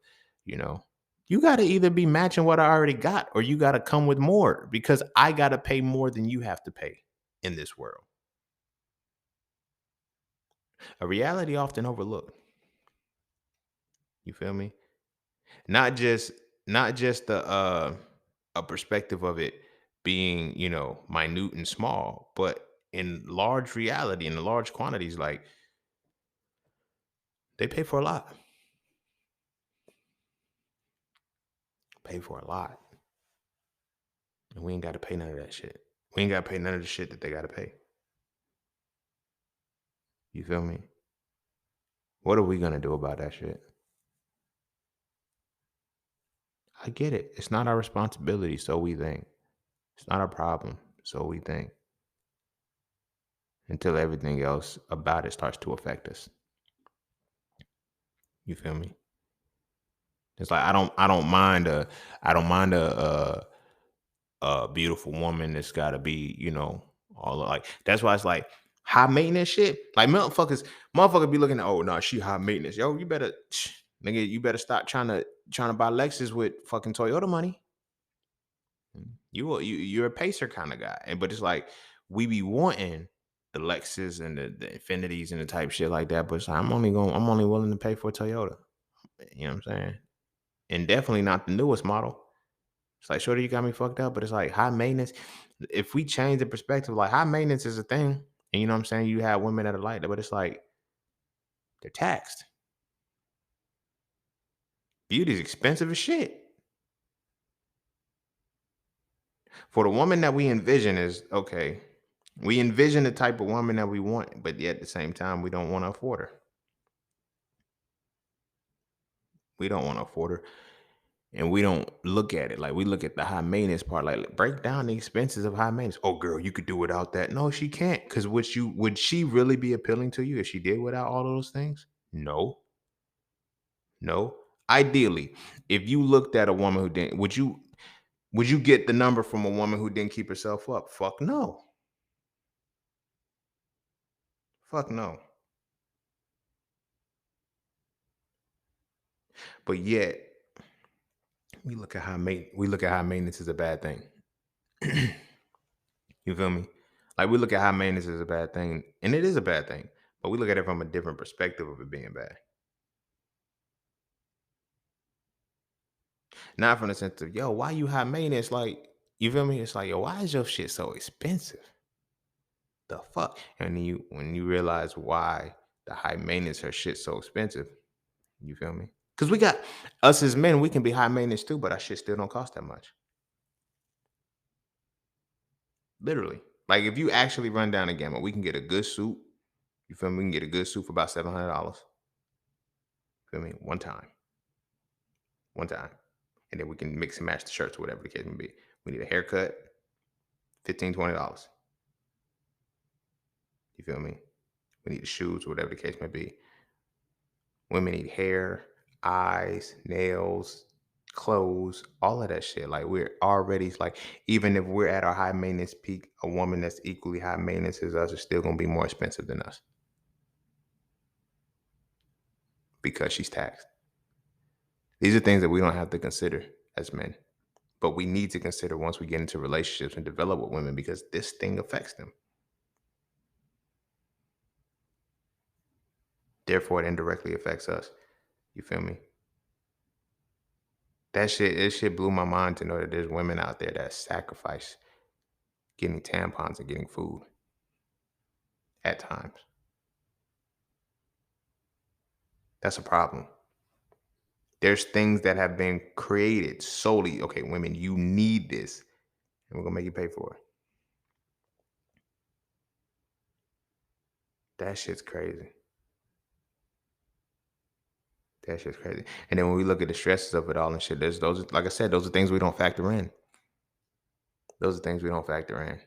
you know, you got to either be matching what I already got, or you got to come with more because I got to pay more than you have to pay in this world. A reality often overlooked. You feel me? Not just the a perspective of it being, minute and small, but in large reality, in large quantities, like they pay for a lot. Pay for a lot. And we ain't gotta pay none of that shit. We ain't gotta pay none of the shit that they gotta pay. You feel me? What are we gonna do about that shit? I get it. It's not our responsibility, so we think. It's not our problem, so we think. Until everything else about it starts to affect us. You feel me? It's like I don't mind a beautiful woman that's gotta be, all like that's why it's like high maintenance shit. Like motherfuckers be looking at, oh no, she high maintenance. Yo, you better nigga, you better stop trying to buy Lexus with fucking Toyota money. You're a pacer kind of guy. But it's like we be wanting the Lexus and the Infinities and the type shit like that, but it's like, I'm only willing to pay for a Toyota. You know what I'm saying? And definitely not the newest model. It's like, shorty, you got me fucked up, but it's like high maintenance. If we change the perspective, like high maintenance is a thing, and you know what I'm saying, you have women that are like that, but it's like they're taxed. Beauty's expensive as shit. For the woman that we envision is okay. We envision the type of woman that we want, but yet at the same time, we don't want to afford her. We don't want to afford her. And we don't look at it like we look at the high maintenance part. Like break down the expenses of high maintenance. Oh, girl, you could do without that. No, she can't. Because would she really be appealing to you if she did without all of those things? No, no. Ideally, if you looked at a woman who didn't, would you get the number from a woman who didn't keep herself up? Fuck no. Fuck no. But yet we look at high maintenance as a bad thing. You feel me? Like we look at high maintenance as a bad thing, and it is a bad thing, but we look at it from a different perspective of it being bad. Not from the sense of, yo, why you high maintenance? Like, you feel me? It's like, yo, why is your shit so expensive? The fuck? And then when you realize why the high maintenance her shit so expensive, you feel me? Because we got us as men, we can be high maintenance too, but our shit still don't cost that much. Literally. Like if you actually run down the gamut, we can get a good suit. You feel me? We can get a good suit for about $700. Feel me? One time. And then we can mix and match the shirts or whatever the case may be. We need a haircut, $15, $20. You feel me? We need the shoes or whatever the case may be. Women need hair, eyes, nails, clothes, all of that shit. Like we're already like, even if we're at our high maintenance peak, a woman that's equally high maintenance as us is still gonna be more expensive than us because she's taxed. These are things that we don't have to consider as men, but we need to consider once we get into relationships and develop with women because this thing affects them. Therefore, it indirectly affects us. You feel me? It shit blew my mind to know that there's women out there that sacrifice getting tampons and getting food at times. That's a problem. There's things that have been created solely, okay, women, you need this, and we're gonna make you pay for it. That shit's crazy. That shit's crazy. And then when we look at the stresses of it all and shit, there's those, like I said, those are things we don't factor in. Those are things we don't factor in.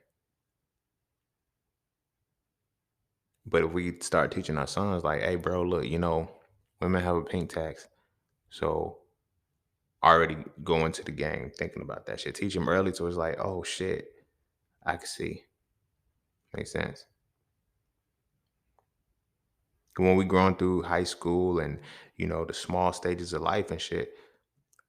But if we start teaching our sons, like, hey, bro, look, women have a pink tax. So already go into the game thinking about that shit. Teach them early so it's like, oh shit, I can see. Makes sense. When we growing through high school and the small stages of life and shit,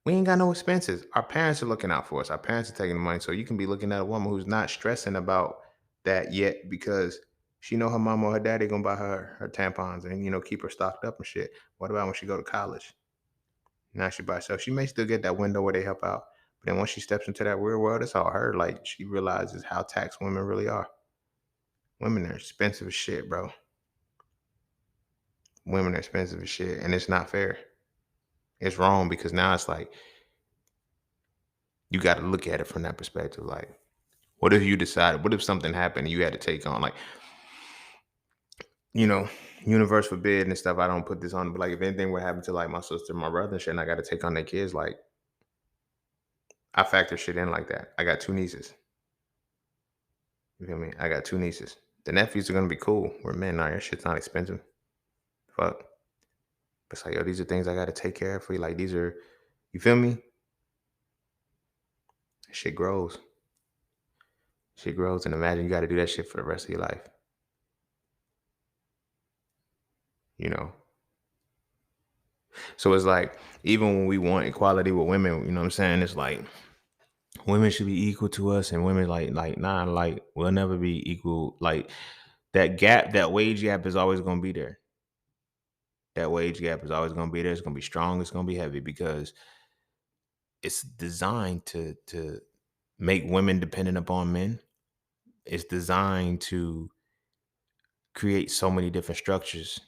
we ain't got no expenses. Our parents are looking out for us. Our parents are taking the money. So you can be looking at a woman who's not stressing about that yet because she know her mom or her daddy gonna buy her tampons and keep her stocked up and shit. What about when she go to college? Now she by herself. She may still get that window where they help out. But then once she steps into that real world, it's all her. Like she realizes how taxed women really are. Women are expensive as shit, bro. Women are expensive as shit. And it's not fair. It's wrong because now it's like you got to look at it from that perspective. Like, what if you decided, what if something happened and you had to take on, like, you know, universe forbid and stuff. I don't put this on, but like if anything would happen to like my sister, my brother and shit, and I got to take on their kids, like I factor shit in like that. I got two nieces. You feel me? I got two nieces. The nephews are gonna be cool. We're men now. Your shit's not expensive. Fuck. But it's like, yo, these are things I gotta take care of for you. Like these are, you feel me? Shit grows. Shit grows, and imagine you got to do that shit for the rest of your life. You know. So it's like even when we want equality with women, you know what I'm saying? It's like women should be equal to us, and women like nah, like we'll never be equal. Like that gap, that wage gap is always gonna be there. That wage gap is always gonna be there. It's gonna be strong. It's gonna be heavy because it's designed to make women dependent upon men. It's designed to create so many different structures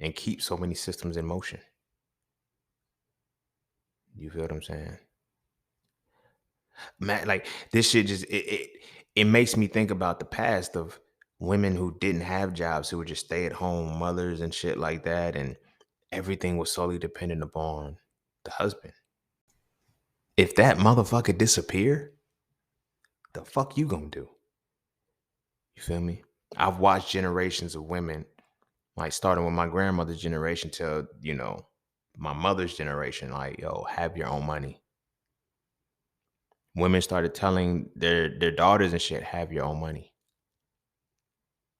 and keep so many systems in motion. You feel what I'm saying? Man, like this shit just it makes me think about the past of women who didn't have jobs, who were just stay at home mothers and shit like that, and everything was solely dependent upon the husband. If that motherfucker disappear, the fuck you gonna do? You feel me? I've watched generations of women, like starting with my grandmother's generation to, my mother's generation, like, yo, have your own money. Women started telling their daughters and shit, have your own money.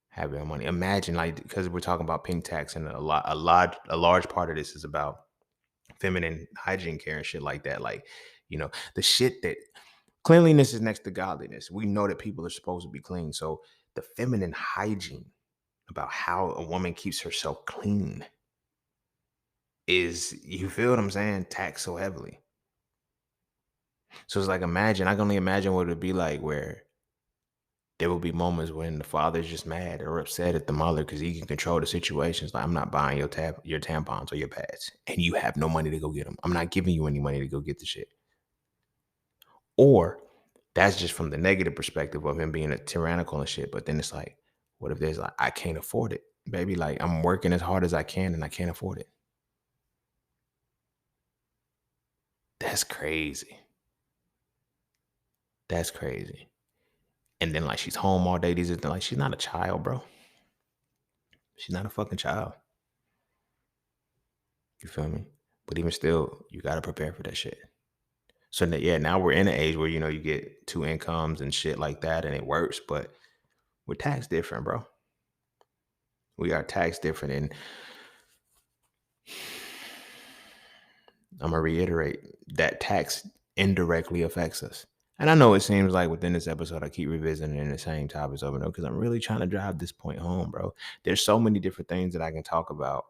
Have your own money. Imagine, like, because we're talking about pink tax, and a large part of this is about feminine hygiene care and shit like that. Like, the shit that cleanliness is next to godliness. We know that people are supposed to be clean. So the feminine hygiene about how a woman keeps herself clean is, you feel what I'm saying, taxed so heavily. So it's like, imagine, I can only imagine what it would be like where there will be moments when the father's just mad or upset at the mother because he can control the situations. Like, I'm not buying your tampons or your pads, and you have no money to go get them. I'm not giving you any money to go get the shit. Or that's just from the negative perspective of him being a tyrannical and shit. But then it's like, what if there's like, I can't afford it, baby? Like, I'm working as hard as I can and I can't afford it. That's crazy. That's crazy. And then like she's home all day. These are like, she's not a child, bro. She's not a fucking child. You feel me? But even still, you gotta prepare for that shit. So that, yeah, now we're in an age where you get two incomes and shit like that, and it works. But we're taxed different, bro. We are taxed different, and I'm gonna reiterate that tax indirectly affects us. And I know it seems like within this episode, I keep revisiting the same topics over and over because I'm really trying to drive this point home, bro. There's so many different things that I can talk about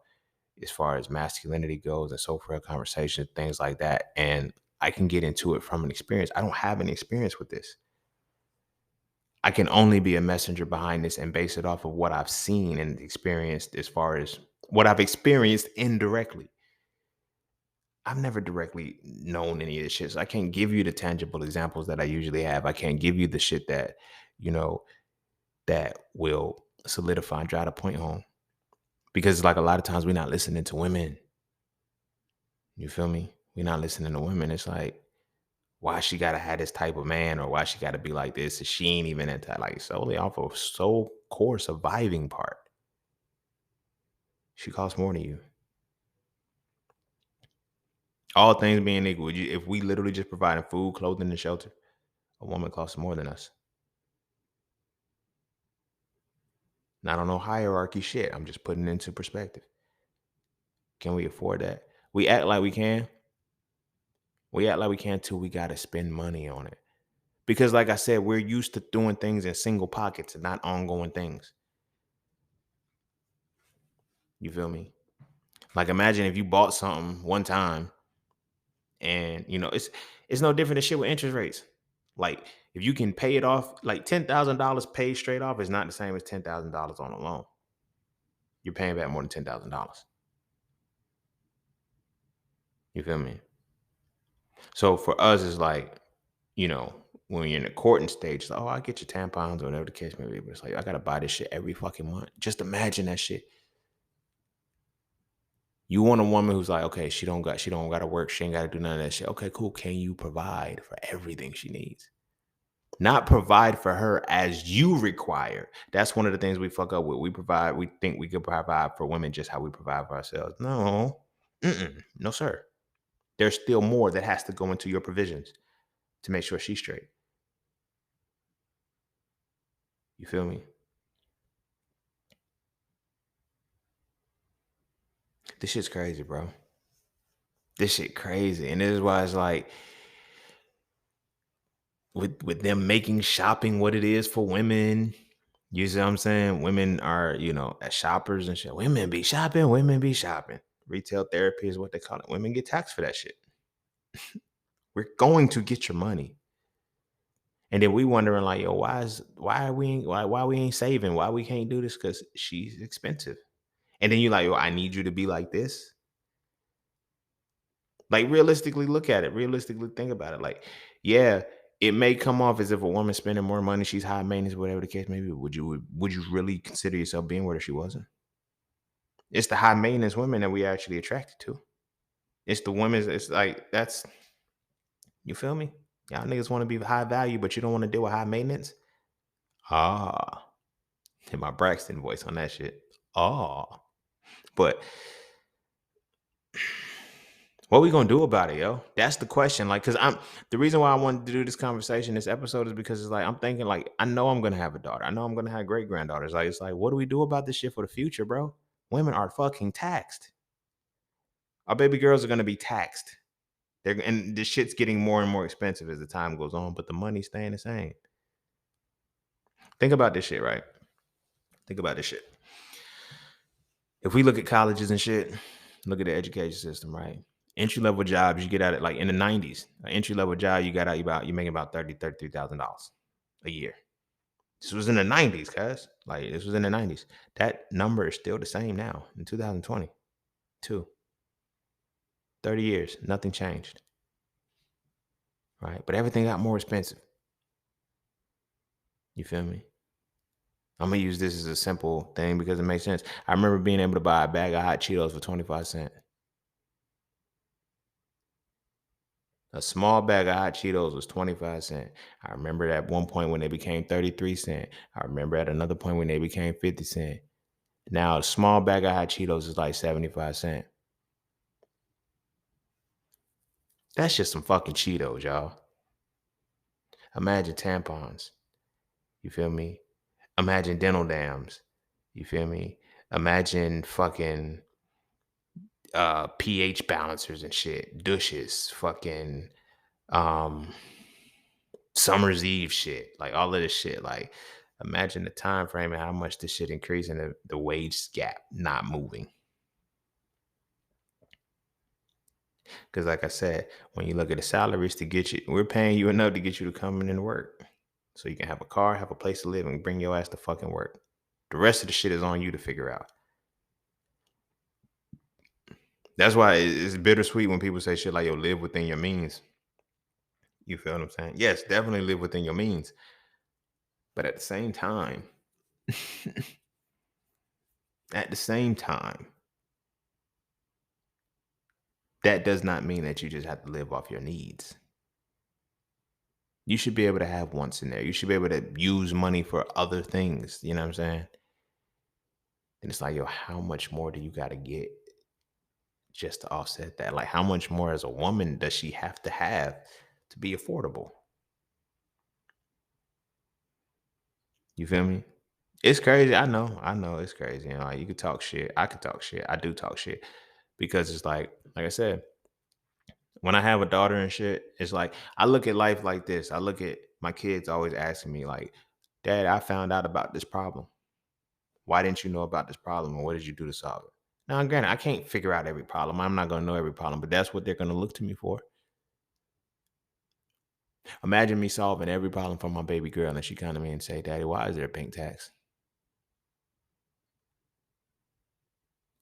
as far as masculinity goes and so forth, conversations, things like that. And I can get into it from an experience. I don't have any experience with this. I can only be a messenger behind this and base it off of what I've seen and experienced as far as what I've experienced indirectly. I've never directly known any of this shit. So I can't give you the tangible examples that I usually have. I can't give you the shit that, you know, that will solidify and drive the point home. Because like a lot of times we're not listening to women. You feel me? We're not listening to women. It's like, why she gotta have this type of man, or why she gotta be like this? And she ain't even into, like, solely off of so core surviving part. She costs more than you. All things being equal, if we literally just providing food, clothing, and shelter, a woman costs more than us. Not on no hierarchy shit. I'm just putting it into perspective. Can we afford that? We act like we can. We act like we can till we gotta spend money on it. Because like I said, we're used to doing things in single pockets and not ongoing things. You feel me? Like, imagine if you bought something one time and it's no different than shit with interest rates. Like, if you can pay it off, like $10,000 paid straight off is not the same as $10,000 on a loan. You're paying back more than $10,000. You feel me? So for us, it's like, when you're in the courting stage, it's like, oh, I get your tampons or whatever the case may be. But it's like, I gotta buy this shit every fucking month. Just imagine that shit. You want a woman who's like, okay, she don't gotta work, she ain't gotta do none of that shit. Okay, cool. Can you provide for everything she needs? Not provide for her as you require. That's one of the things we fuck up with. We think we could provide for women just how we provide for ourselves. No. No, sir. There's still more that has to go into your provisions to make sure she's straight. You feel me? This shit's crazy, bro. This shit crazy. And this is why it's like, with them making shopping what it is for women. You see what I'm saying? Women are, as shoppers and shit. Women be shopping, women be shopping. Retail therapy is what they call it. Women get taxed for that shit. We're going to get your money. And then we wondering like, yo, why we ain't saving? Why we can't do this? Because she's expensive. And then you like, yo, I need you to be like this. Like realistically look at it. Realistically think about it. Like, yeah, it may come off as if a woman's spending more money, she's high maintenance, whatever the case may be. Would you really consider yourself being with her if she wasn't? It's the high maintenance women that we actually attracted to. It's the women. It's like that's you feel me? Y'all niggas want to be high value, but you don't want to deal with high maintenance. Ah, hit my Braxton voice on that shit. Ah, but what we gonna do about it, yo? That's the question. Like, cause I'm the reason why I wanted to do this conversation, this episode, is because it's like I'm thinking, like, I know I'm gonna have a daughter. I know I'm gonna have great granddaughters. Like, it's like, what do we do about this shit for the future, bro? Women are fucking taxed. Our baby girls are gonna be taxed. And this shit's getting more and more expensive as the time goes on, but the money's staying the same. Think about this shit, right? Think about this shit. If we look at colleges and shit, look at the education system, right? Entry level jobs, you get out it like in the 90s. An entry level job, you got out you're making about $33,000 a year. This was in the 90s, guys. Like this was in the 90s. That number is still the same now in 2022. 30 years, nothing changed. Right? But everything got more expensive. You feel me? I'm gonna use this as a simple thing because it makes sense. I remember being able to buy a bag of hot Cheetos for 25 cents. A small bag of hot Cheetos was 25 cents. I remember at one point when they became 33 cents. I remember at another point when they became 50 cents. Now a small bag of hot Cheetos is like 75 cents. That's just some fucking Cheetos, y'all. Imagine tampons. You feel me? Imagine dental dams. You feel me? Imagine fucking pH balancers and shit. Douches. Fucking um Summer's Eve shit, like all of this shit. Like, imagine the time frame and how much this shit increasing the wage gap not moving. Because, like I said, when you look at the salaries to get you, we're paying you enough to get you to come in and work, so you can have a car, have a place to live, and bring your ass to fucking work. The rest of the shit is on you to figure out. That's why it's bittersweet when people say shit like, "Yo, live within your means." You feel what I'm saying? Yes, definitely live within your means, but at the same time, at the same time. That does not mean that you just have to live off your needs. You should be able to have wants in there. You should be able to use money for other things. You know what I'm saying? And it's like, yo, how much more do you got to get just to offset that? Like, how much more as a woman does she have to be affordable? You feel me? It's crazy. I know it's crazy. You know, like you could talk shit. I could talk shit. I do talk shit because it's like I said, when I have a daughter and shit, it's like I look at life like this. I look at my kids always asking me like, "Dad, I found out about this problem. Why didn't you know about this problem, and what did you do to solve it?" Now, granted, I can't figure out every problem. I'm not gonna know every problem, but that's what they're gonna look to me for. Imagine me solving every problem for my baby girl, and she come to me and say, "Daddy, why is there a pink tax?"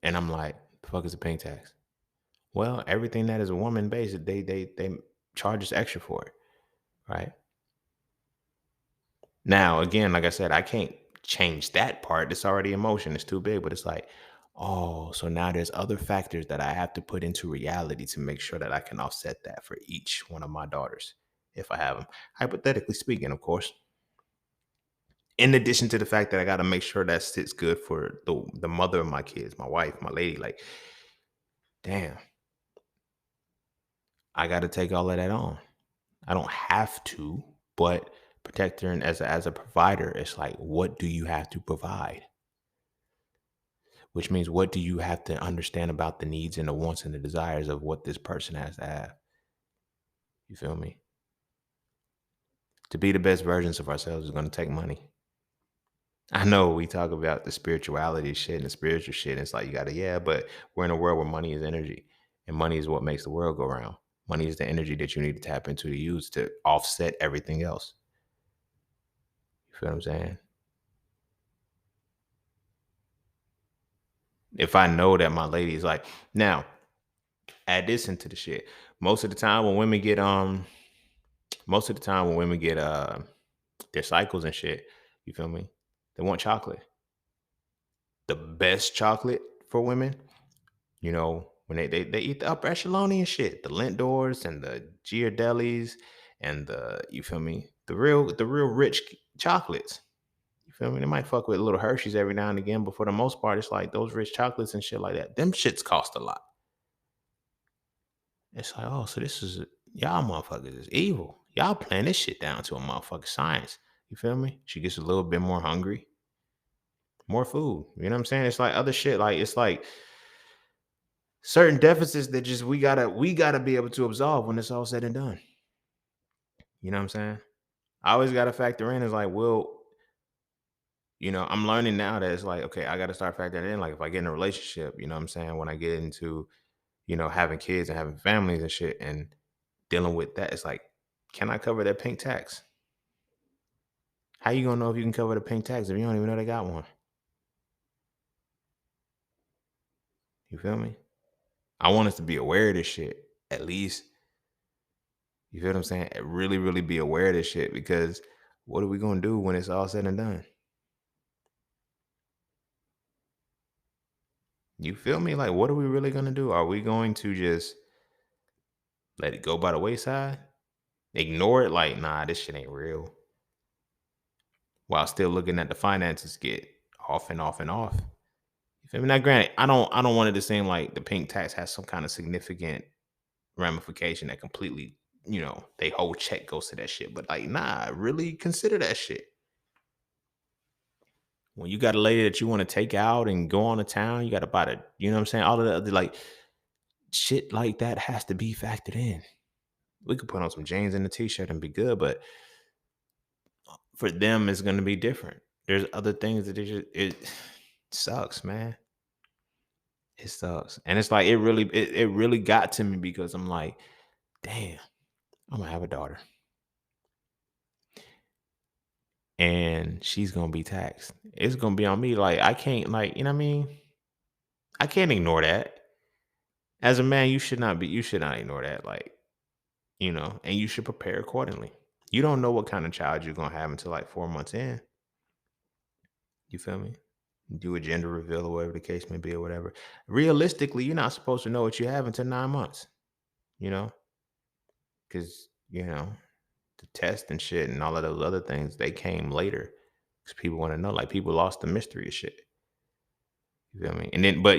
And I'm like, "The fuck is a pink tax?" Well, everything that is a woman based, they charge us extra for it, right? Now, again, like I said, I can't change that part. It's already emotion. It's too big. But it's like, oh, so now there's other factors that I have to put into reality to make sure that I can offset that for each one of my daughters, if I have them. Hypothetically speaking, of course. In addition to the fact that I got to make sure that sits good for the mother of my kids, my wife, my lady. Like, damn, I got to take all of that on. I don't have to, but protect her and as a provider, it's like, what do you have to provide? Which means what do you have to understand about the needs and the wants and the desires of what this person has to have? You feel me? To be the best versions of ourselves is going to take money. I know we talk about the spirituality shit and the spiritual shit. And it's like, you got to, yeah, but we're in a world where money is energy and money is what makes the world go round. Money is the energy that you need to tap into to use to offset everything else. You feel what I'm saying? If I know that my lady is like, now add this into the shit. Most of the time when women get, most of the time when women get, their cycles and shit, you feel me? They want chocolate. The best chocolate for women, you know, when they eat the upper echelon and shit, the Lindors and the Giardellis and the, you feel me, the real rich chocolates. You feel me? They might fuck with little Hershey's every now and again, but for the most part, it's like those rich chocolates and shit like that. Them shits cost a lot. It's like, oh, so this is y'all motherfuckers is evil. Y'all playing this shit down to a motherfucking science. You feel me? She gets a little bit more hungry, more food. You know what I'm saying? It's like other shit. Like it's like certain deficits that just we gotta be able to absolve when it's all said and done. You know what I'm saying? I always gotta factor in is like, well, I'm learning now that it's like, okay, I gotta start factoring in. Like if I get in a relationship, you know what I'm saying, when I get into, having kids and having families and shit and dealing with that, it's like, can I cover that pink tax? How you gonna know if you can cover the pink tax if you don't even know they got one? You feel me? I want us to be aware of this shit. At least, you feel what I'm saying? Really, really be aware of this shit because what are we gonna do when it's all said and done? You feel me? Like, what are we really gonna do? Are we going to just let it go by the wayside? Ignore it like, nah, this shit ain't real. While still looking at the finances get off and off and off. You feel me? Now, granted, I don't want it to seem like the pink tax has some kind of significant ramification that completely, they whole check goes to that shit. But like, nah, really consider that shit. When you got a lady that you want to take out and go on to town, you got to buy the, you know what I'm saying? All of the other like shit like that has to be factored in. We could put on some jeans and a t-shirt and be good, but for them it's gonna be different. There's other things that it sucks, man. It sucks. And it's like it really got to me because I'm like, damn, I'm gonna have a daughter. And she's gonna be taxed. It's gonna be on me. Like I can't, like, you know what I mean? I can't ignore that. As a man, you should not ignore that. Like, and you should prepare accordingly. You don't know what kind of child you're gonna have until like 4 months in. You feel me? Do a gender reveal or whatever the case may be or whatever. Realistically, you're not supposed to know what you have until 9 months, you know, because, the test and shit and all of those other things, they came later because people want to know. Like people lost the mystery of shit. You feel me? And then, but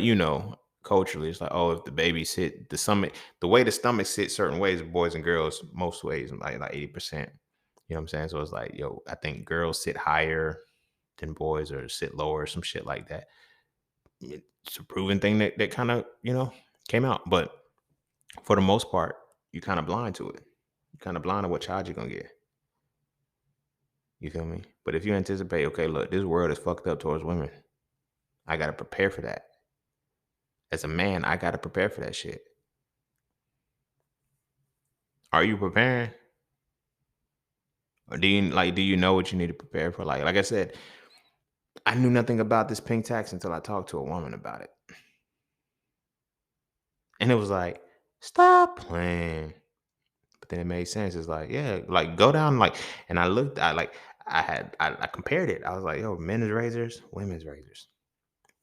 culturally, it's like, oh, if the baby sit the stomach, the way the stomach sits certain ways, boys and girls, most ways, like 80%. You know what I'm saying? So it's like, yo, I think girls sit higher than boys or sit lower, some shit like that. It's a proven thing that kind of, came out. But for the most part, you're kind of blind to it. You're kind of blind to what child you're gonna get. You feel me? But if you anticipate, okay, look, this world is fucked up towards women. I gotta prepare for that. As a man, I gotta prepare for that shit. Are you preparing? Or do you know what you need to prepare for? Like I said, I knew nothing about this pink tax until I talked to a woman about it. And it was like, stop playing. But then it made sense. It's like, yeah, like go down, like, and I looked, I compared it. I was like, yo, men's razors, women's razors.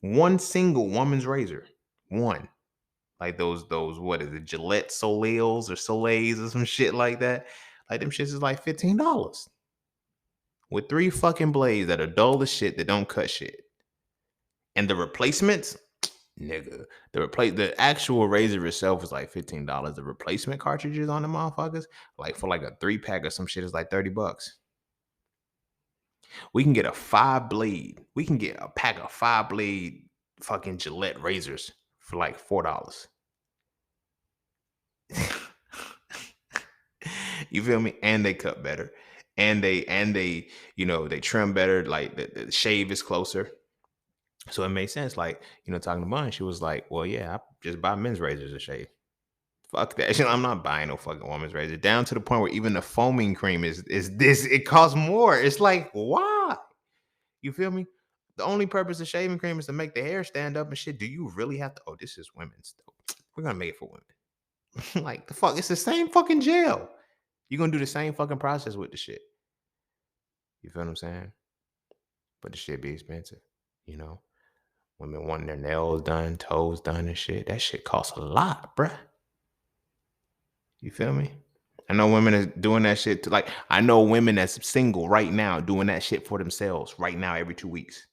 One single woman's razor. One. Like those, what is it, Gillette Soleils or Soleils or some shit like that. Like them shits is like $15. With 3 fucking blades that are dull as shit that don't cut shit. And the replacements, nigga, the actual razor itself is like $15. The replacement cartridges on the motherfuckers, like for like a 3-pack or some shit, is like $30. We can get a 5-blade. We can get a pack of 5-blade fucking Gillette razors for like $4. You feel me? And they cut better. and they they trim better. Like the shave is closer, so it made sense. Like talking to mine, she was like, "Well, yeah, I just buy men's razors to shave. Fuck that. I'm not buying no fucking woman's razor." Down to the point where even the foaming cream is this. It costs more. It's like, why? You feel me? The only purpose of shaving cream is to make the hair stand up and shit. Do you really have to? Oh, this is women's. We're gonna make it for women. Like the fuck, it's the same fucking gel. You're gonna do the same fucking process with the shit. You feel what I'm saying? But the shit be expensive. You know, women wanting their nails done, toes done, and shit. That shit costs a lot, bruh. You feel me? I know women is doing that shit. Like I know women that's single right now doing that shit for themselves right now every 2 weeks.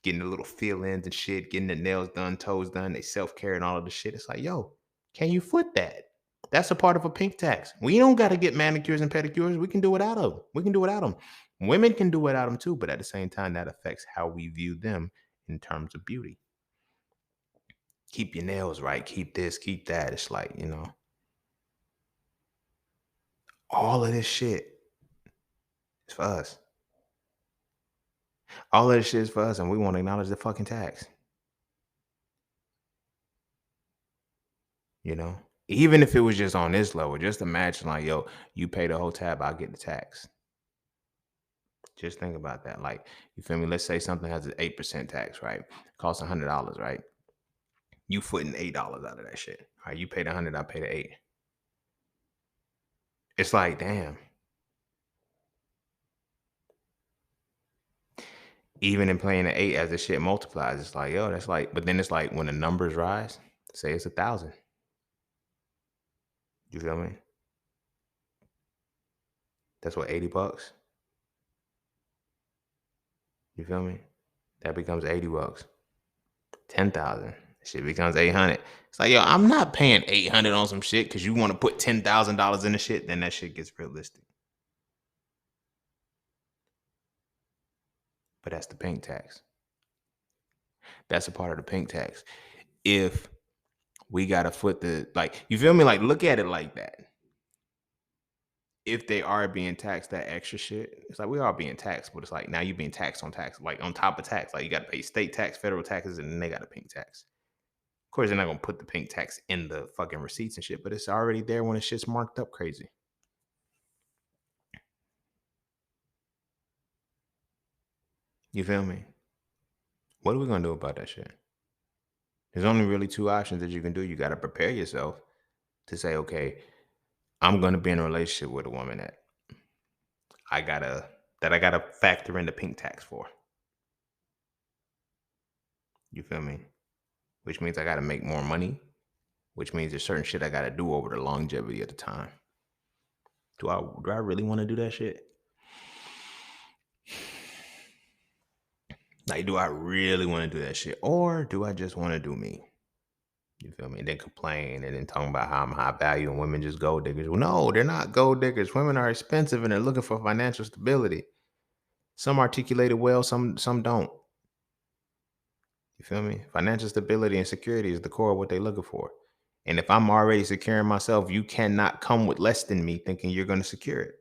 Getting the little fill-ins and shit, getting the nails done, toes done, they self-care and all of the shit. It's like, yo, can you foot that? That's a part of a pink tax. We don't got to get manicures and pedicures. We can do without them. We can do without them. Women can do without them too, but at the same time, that affects how we view them in terms of beauty. Keep your nails right. Keep this, keep that. It's like, all of this shit is for us. All of this shit is for us, and we want to acknowledge the fucking tax. You know? Even if it was just on this level, just imagine like, yo, you pay the whole tab, I'll get the tax. Just think about that. Like, you feel me? Let's say something has an 8% tax, right? Costs $100, right? You footing $8 out of that shit. All right, you pay the 100, I pay the 8. It's like, damn. Even in playing the 8 as the shit multiplies, it's like, yo, that's like, but then it's like when the numbers rise, say it's 1,000. You feel me? That's what, $80? You feel me? That becomes $80. 10,000. Shit becomes 800. It's like, yo, I'm not paying 800 on some shit because you want to put $10,000 in the shit. Then that shit gets realistic. But that's the pink tax. That's a part of the pink tax. If we gotta foot the like, you feel me? Like, look at it like that. If they are being taxed that extra shit, it's like we are being taxed, but it's like now you're being taxed on tax, like on top of tax. Like you got to pay state tax, federal taxes, and then they got a pink tax. Of course, they're not gonna put the pink tax in the fucking receipts and shit, but it's already there when the shit's marked up crazy. You feel me? What are we gonna do about that shit? There's only really two options that you can do. You got to prepare yourself to say, okay, I'm gonna be in a relationship with a woman I gotta I gotta factor in the pink tax for. You feel me? Which means I gotta make more money. Which means there's certain shit I gotta do over the longevity of the time. Do I really want to do that shit? Like, do I really want to do that shit, or do I just want to do me? You feel me? And then complain and then talking about how I'm high value and women just gold diggers. Well, no, they're not gold diggers. Women are expensive and they're looking for financial stability. Some articulate it well, some don't. You feel me? Financial stability and security is the core of what they're looking for. And if I'm already securing myself, you cannot come with less than me thinking you're going to secure it.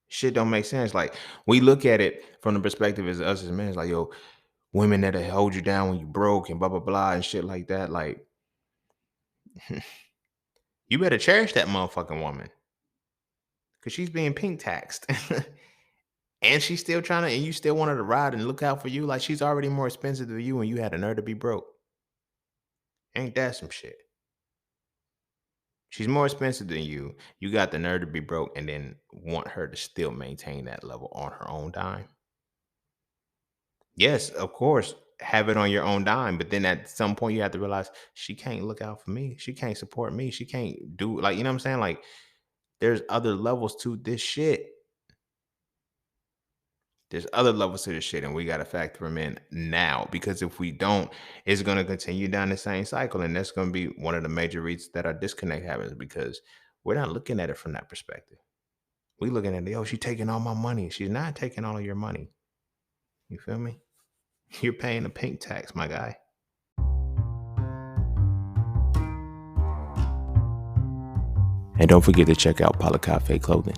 Shit don't make sense. Like, we look at it from the perspective as us as men. It's like, yo, women that'll hold you down when you broke and blah, blah, blah, and shit like that. Like, you better cherish that motherfucking woman. Because she's being pink taxed. And she's still trying to, and you still want her to ride and look out for you. Like, she's already more expensive than you and you had a nerve to be broke. Ain't that some shit? She's more expensive than you. You got the nerve to be broke and then want her to still maintain that level on her own dime. Yes, of course, have it on your own dime, but then at some point you have to realize she can't look out for me. She can't support me. She can't do, like, you know what I'm saying? Like, there's other levels to this shit. There's other levels to this shit, and we got to factor them in now, because if we don't, it's going to continue down the same cycle, and that's going to be one of the major reasons that our disconnect happens, because we're not looking at it from that perspective. We looking at it, oh, she's taking all my money. She's not taking all of your money. You feel me? You're paying a pink tax, my guy. And don't forget to check out Polycafe Clothing.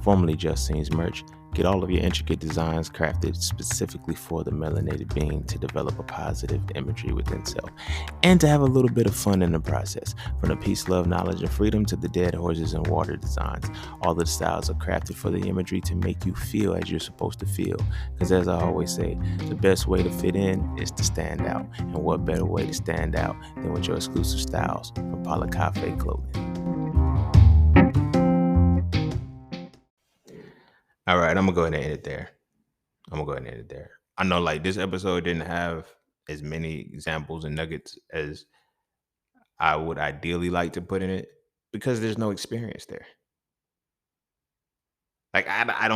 formerly Just Scenes merch. Get all of your intricate designs crafted specifically for the melanated being to develop a positive imagery within self and to have a little bit of fun in the process. From the peace, love, knowledge, and freedom to the dead horses and water designs, all of the styles are crafted for the imagery to make you feel as you're supposed to feel. Because as I always say, the best way to fit in is to stand out. And what better way to stand out than with your exclusive styles from Paula Cafe Clothing? All right, I'm gonna go ahead and end it there. I know like this episode didn't have as many examples and nuggets as I would ideally like to put in it because there's no experience there. Like I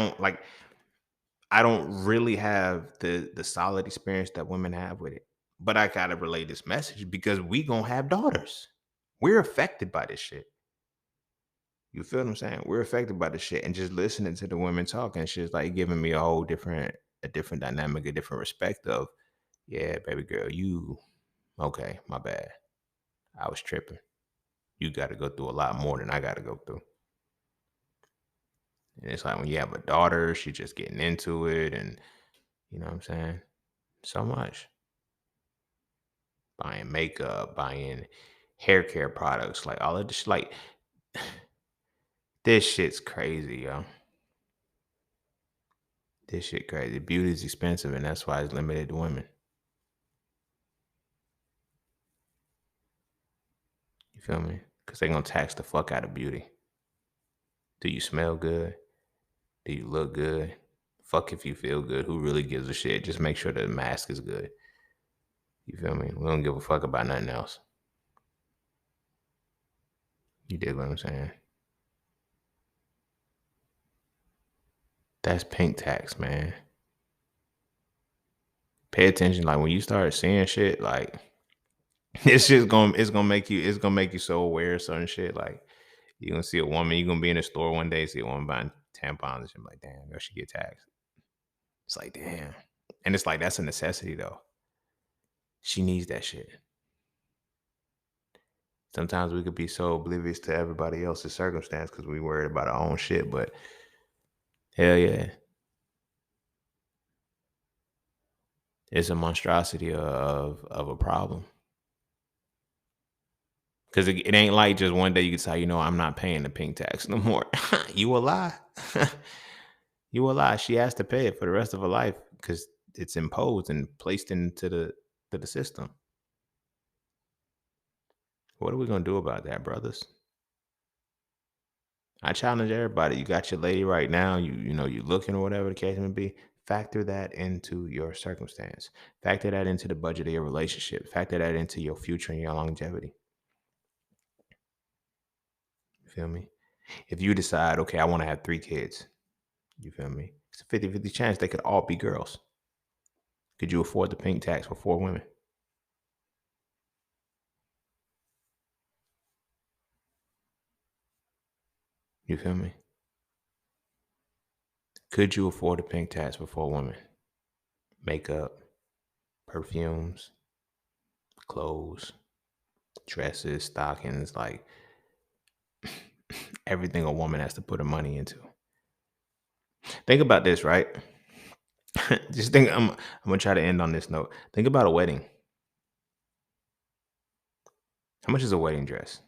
don't really have the solid experience that women have with it. But I gotta relay this message because we gonna have daughters. We're affected by this shit. You feel what I'm saying? We're affected by the shit, and just listening to the women talking, shit's like giving me a different dynamic, a different respect of, yeah, baby girl, you okay? My bad. I was tripping. You got to go through a lot more than I got to go through. And it's like when you have a daughter, she just getting into it, and you know what I'm saying? So much buying makeup, buying hair care products, like all of this, like this shit's crazy, yo. This shit crazy. Beauty is expensive, and that's why it's limited to women. You feel me? Because they're gonna tax the fuck out of beauty. Do you smell good? Do you look good? Fuck if you feel good. Who really gives a shit? Just make sure the mask is good. You feel me? We don't give a fuck about nothing else. You dig what I'm saying? That's pink tax, man. Pay attention. Like when you start seeing shit, like it's gonna make you so aware of certain shit. Like you're gonna see a woman, you're gonna be in a store one day, see a woman buying tampons and shit. Like, damn, girl, she get taxed. It's like, damn. And it's like that's a necessity though. She needs that shit. Sometimes we could be so oblivious to everybody else's circumstance because we worried about our own shit. But hell yeah, it's a monstrosity of a problem. Because it ain't like just one day you can say, you know, I'm not paying the pink tax no more. You a lie. You a lie. She has to pay it for the rest of her life because it's imposed and placed into the system. What are we gonna do about that, brothers? I challenge everybody. You got your lady right now. You know you looking or whatever the case may be. Factor that into your circumstance. Factor that into the budget of your relationship. Factor that into your future and your longevity. You feel me? If you decide, okay, I want to have 3 kids, you feel me? It's a 50-50 chance they could all be girls. Could you afford the pink tax for 4 women? You feel me? Could you afford a pink tax for 4 women? Makeup, perfumes, clothes, dresses, stockings, like everything a woman has to put her money into. Think about this, right? Just think. I'm gonna try to end on this note. Think about a wedding. How much is a wedding dress?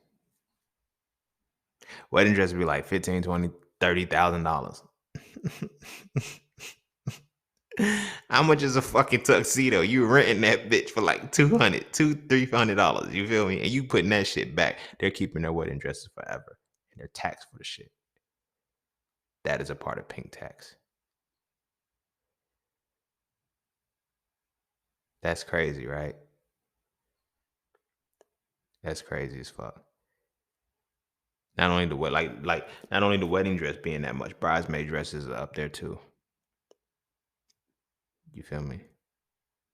Wedding dress would be like 15, 20, $30,000. How much is a fucking tuxedo? You renting that bitch for like $300. You feel me? And you putting that shit back. They're keeping their wedding dresses forever. And they're taxed for the shit. That is a part of pink tax. That's crazy, right? That's crazy as fuck. Not only the not only the wedding dress being that much, bridesmaid dresses are up there too. You feel me?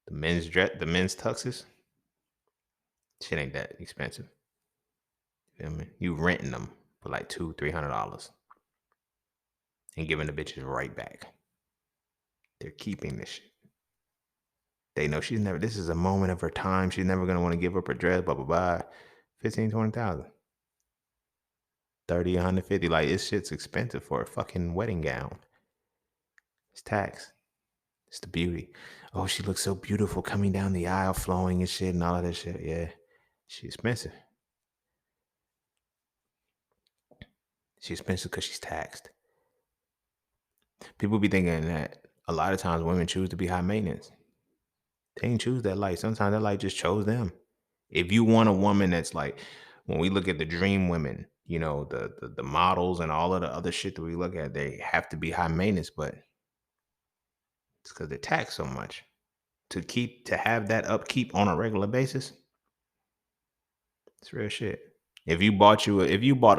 The men's tuxes, shit ain't that expensive. You feel me? You renting them for like $200-$300 and giving the bitches right back. They're keeping this shit. They know she's never. This is a moment of her time. She's never gonna want to give up her dress. Blah blah blah. 15, 20,000. 30, 150. Like, this shit's expensive for a fucking wedding gown. It's tax. It's the beauty. Oh, she looks so beautiful coming down the aisle, flowing and shit and all of that shit. Yeah. She's expensive. She's expensive because she's taxed. People be thinking that a lot of times women choose to be high maintenance. They didn't choose that life. Sometimes that life just chose them. If you want a woman that's like, when we look at the dream women, the models and all of the other shit that we look at, they have to be high maintenance, but it's because they're taxed so much. To have that upkeep on a regular basis, it's real shit. If you bought a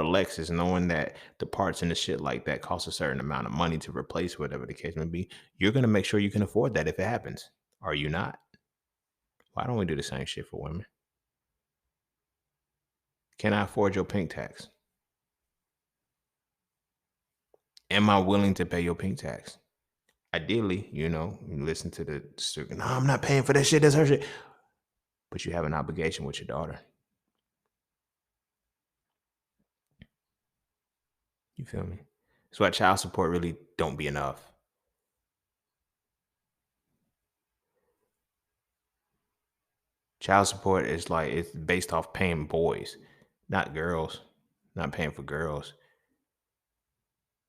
Lexus knowing that the parts and the shit like that cost a certain amount of money to replace whatever the case may be, you're gonna make sure you can afford that if it happens. Are you not? Why don't we do the same shit for women? Can I afford your pink tax? Am I willing to pay your pink tax? Ideally, you listen to the no, I'm not paying for that shit. That's her shit. But you have an obligation with your daughter. You feel me? That's why child support really don't be enough. Child support is like it's based off paying boys, not girls. Not paying for girls.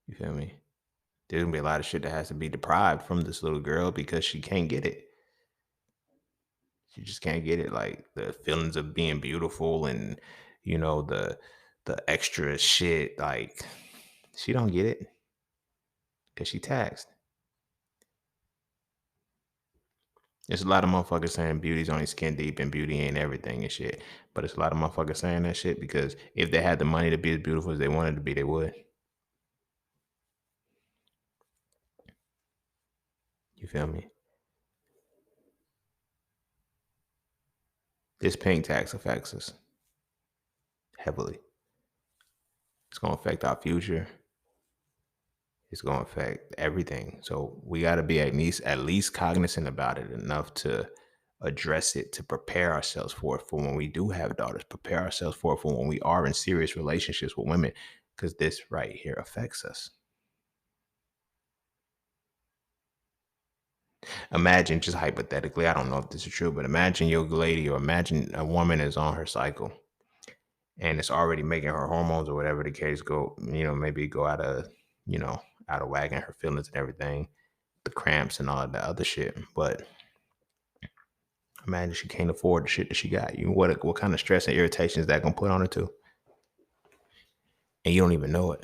You feel me? There's gonna be a lot of shit that has to be deprived from this little girl because she can't get it. She just can't get it. Like the feelings of being beautiful and you know the the extra shit. Like she don't get it because she taxed. There's a lot of motherfuckers saying beauty's only skin deep and beauty ain't everything and shit. But it's a lot of motherfuckers saying that shit because if they had the money to be as beautiful as they wanted to be, they would. You feel me? This pink tax affects us heavily. It's gonna affect our future. It's gonna affect everything. So we gotta be at least cognizant about it enough to address it to prepare ourselves for it for when we do have daughters, prepare ourselves for it for when we are in serious relationships with women, because this right here affects us. Imagine, just hypothetically, I don't know if this is true, but imagine your lady or imagine a woman is on her cycle and it's already making her hormones or whatever the case go, maybe go you know, out of whack and her feelings and everything, the cramps and all of that other shit. But imagine she can't afford the shit that she got. What kind of stress and irritation is that gonna put on her too? And you don't even know it.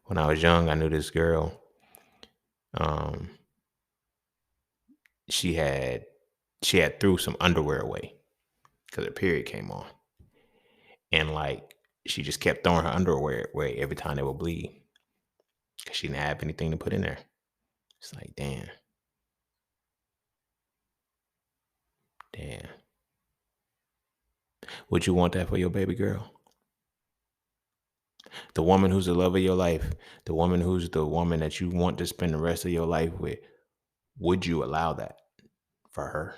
When I was young, I knew this girl. Um, she had threw some underwear away because her period came on, and like she just kept throwing her underwear away every time they would bleed because she didn't have anything to put in there. It's like, damn, damn. Would you want that for your baby girl? The woman who's the love of your life, the woman who's the woman that you want to spend the rest of your life with, would you allow that for her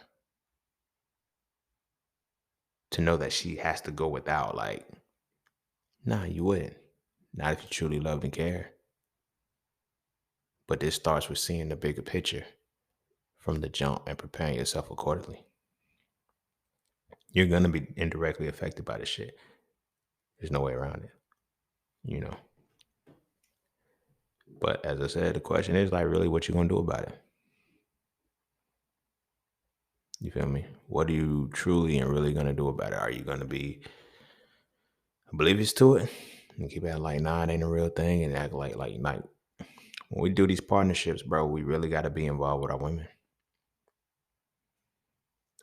to know that she has to go without? Like, nah, you wouldn't. Not if you truly loved and care. But this starts with seeing the bigger picture from the jump and preparing yourself accordingly. You're gonna be indirectly affected by this shit. There's no way around it, you know. But as I said, the question is like really what you gonna do about it. You feel me? What are you truly and really gonna do about it? Are you gonna be oblivious to it and keep acting like nah, it ain't a real thing and act like when we do these partnerships, bro, we really gotta be involved with our women.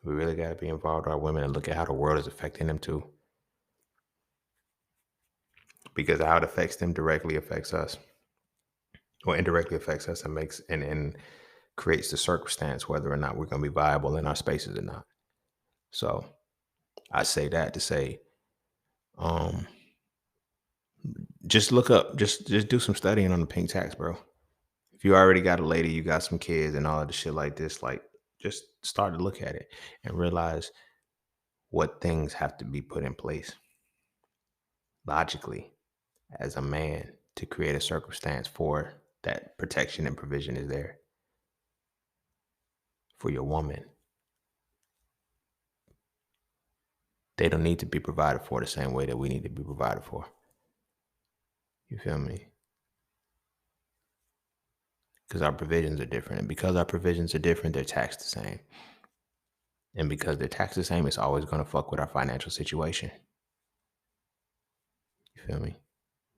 We really gotta be involved with our women and look at how the world is affecting them too. Because how it affects them directly affects us. Or indirectly affects us and and creates the circumstance whether or not we're gonna be viable in our spaces or not. So I say that to say, um, just look up, just do some studying on the pink tax, bro. If you already got a lady, you got some kids and all of the shit like this, like just start to look at it and realize what things have to be put in place logically as a man to create a circumstance for that protection and provision is there for your woman. They don't need to be provided for the same way that we need to be provided for. You feel me? Because our provisions are different. And because our provisions are different, they're taxed the same. And because they're taxed the same, it's always going to fuck with our financial situation. You feel me?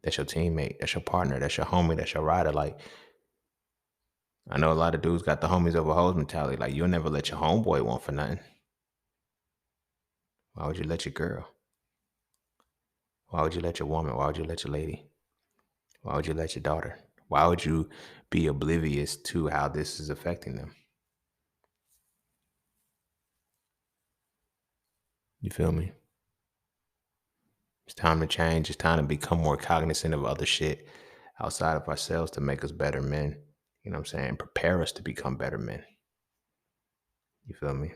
That's your teammate. That's your partner. That's your homie. That's your rider. Like, I know a lot of dudes got the homies over hoes mentality. Like, you'll never let your homeboy want for nothing. Why would you let your girl? Why would you let your woman? Why would you let your lady? Why would you let your daughter? Why would you be oblivious to how this is affecting them? You feel me? It's time to change. It's time to become more cognizant of other shit outside of ourselves to make us better men. You know what I'm saying? Prepare us to become better men. You feel me?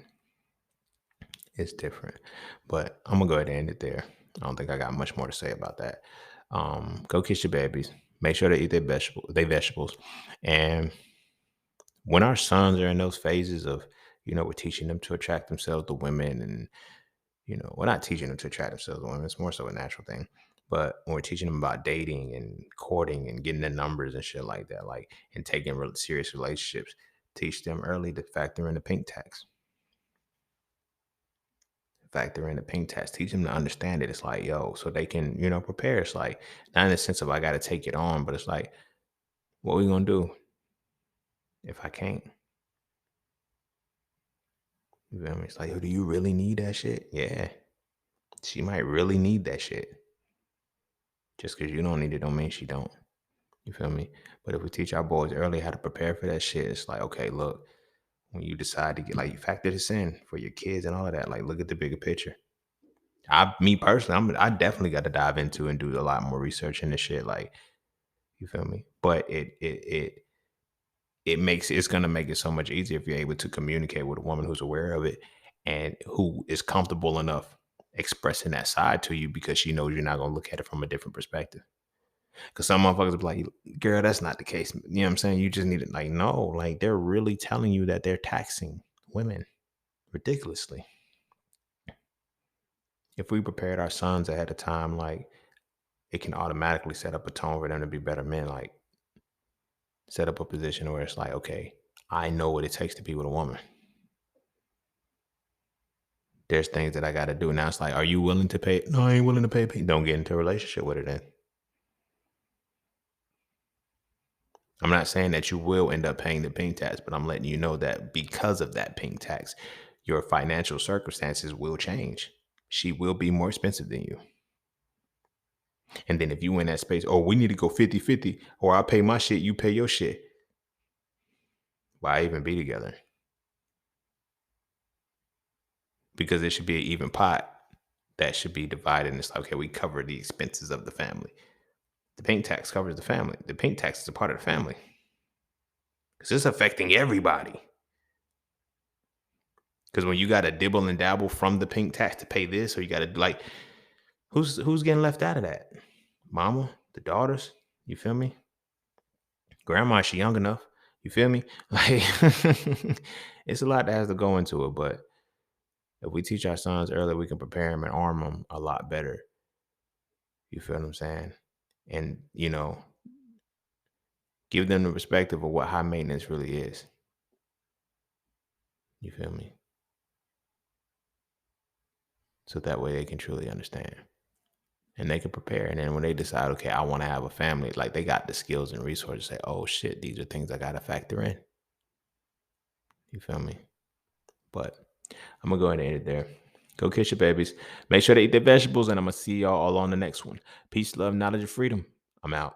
It's different. But I'm gonna go ahead and end it there. I don't think I got much more to say about that. Go kiss your babies. Make sure they eat their vegetables. And when our sons are in those phases of, we're teaching them to attract themselves to women, and we're not teaching them to attract themselves to women. It's more so a natural thing. But when we're teaching them about dating and courting and getting the numbers and shit like that, like, and taking real serious relationships, teach them early to factor in the pink tax. Factor in the pink tax. Teach them to understand it. It's like, yo, so they can, prepare. It's like, not in the sense of I got to take it on, but it's like, what we gonna do if I can't? You feel me? It's like, oh, do you really need that shit? Yeah, she might really need that shit. Just because you don't need it don't mean she don't. You feel me? But if we teach our boys early how to prepare for that shit, it's like, okay, look, when you decide to get, like, you factor this in for your kids and all of that, like, look at the bigger picture. Me personally, I definitely got to dive into and do a lot more research in this shit. Like, you feel me? But it's gonna make it so much easier if you're able to communicate with a woman who's aware of it and who is comfortable enough expressing that side to you because she knows you're not gonna look at it from a different perspective. Because some motherfuckers be like, girl, that's not the case. You know what I'm saying? You just need it. Like, no, like, they're really telling you that they're taxing women ridiculously. If we prepared our sons ahead of time, like, it can automatically set up a tone for them to be better men. Like, set up a position where it's like, okay, I know what it takes to be with a woman. There's things that I got to do. Now it's like, are you willing to pay? No, I ain't willing to pay. Don't get into a relationship with her then. I'm not saying that you will end up paying the pink tax, but I'm letting you know that because of that pink tax, your financial circumstances will change. She will be more expensive than you. And then if you in that space, oh, we need to go 50-50, or I'll pay my shit, you pay your shit. Why even be together? Because it should be an even pot that should be divided. And it's like, okay, we cover the expenses of the family. The pink tax covers the family. The pink tax is a part of the family. Because it's affecting everybody. Because when you got to dibble and dabble from the pink tax to pay this, or you got to, like, who's getting left out of that? Mama, the daughters, you feel me? Grandma, she young enough, you feel me? Like, it's a lot that has to go into it, but if we teach our sons early, we can prepare them and arm them a lot better. You feel what I'm saying? And, give them the perspective of what high maintenance really is. You feel me? So that way they can truly understand and they can prepare. And then when they decide, okay, I want to have a family, like, they got the skills and resources to say, oh shit, these are things I got to factor in. You feel me? But I'm going to go ahead and end it there. Go kiss your babies. Make sure they eat their vegetables, and I'm going to see y'all all on the next one. Peace, love, knowledge, and freedom. I'm out.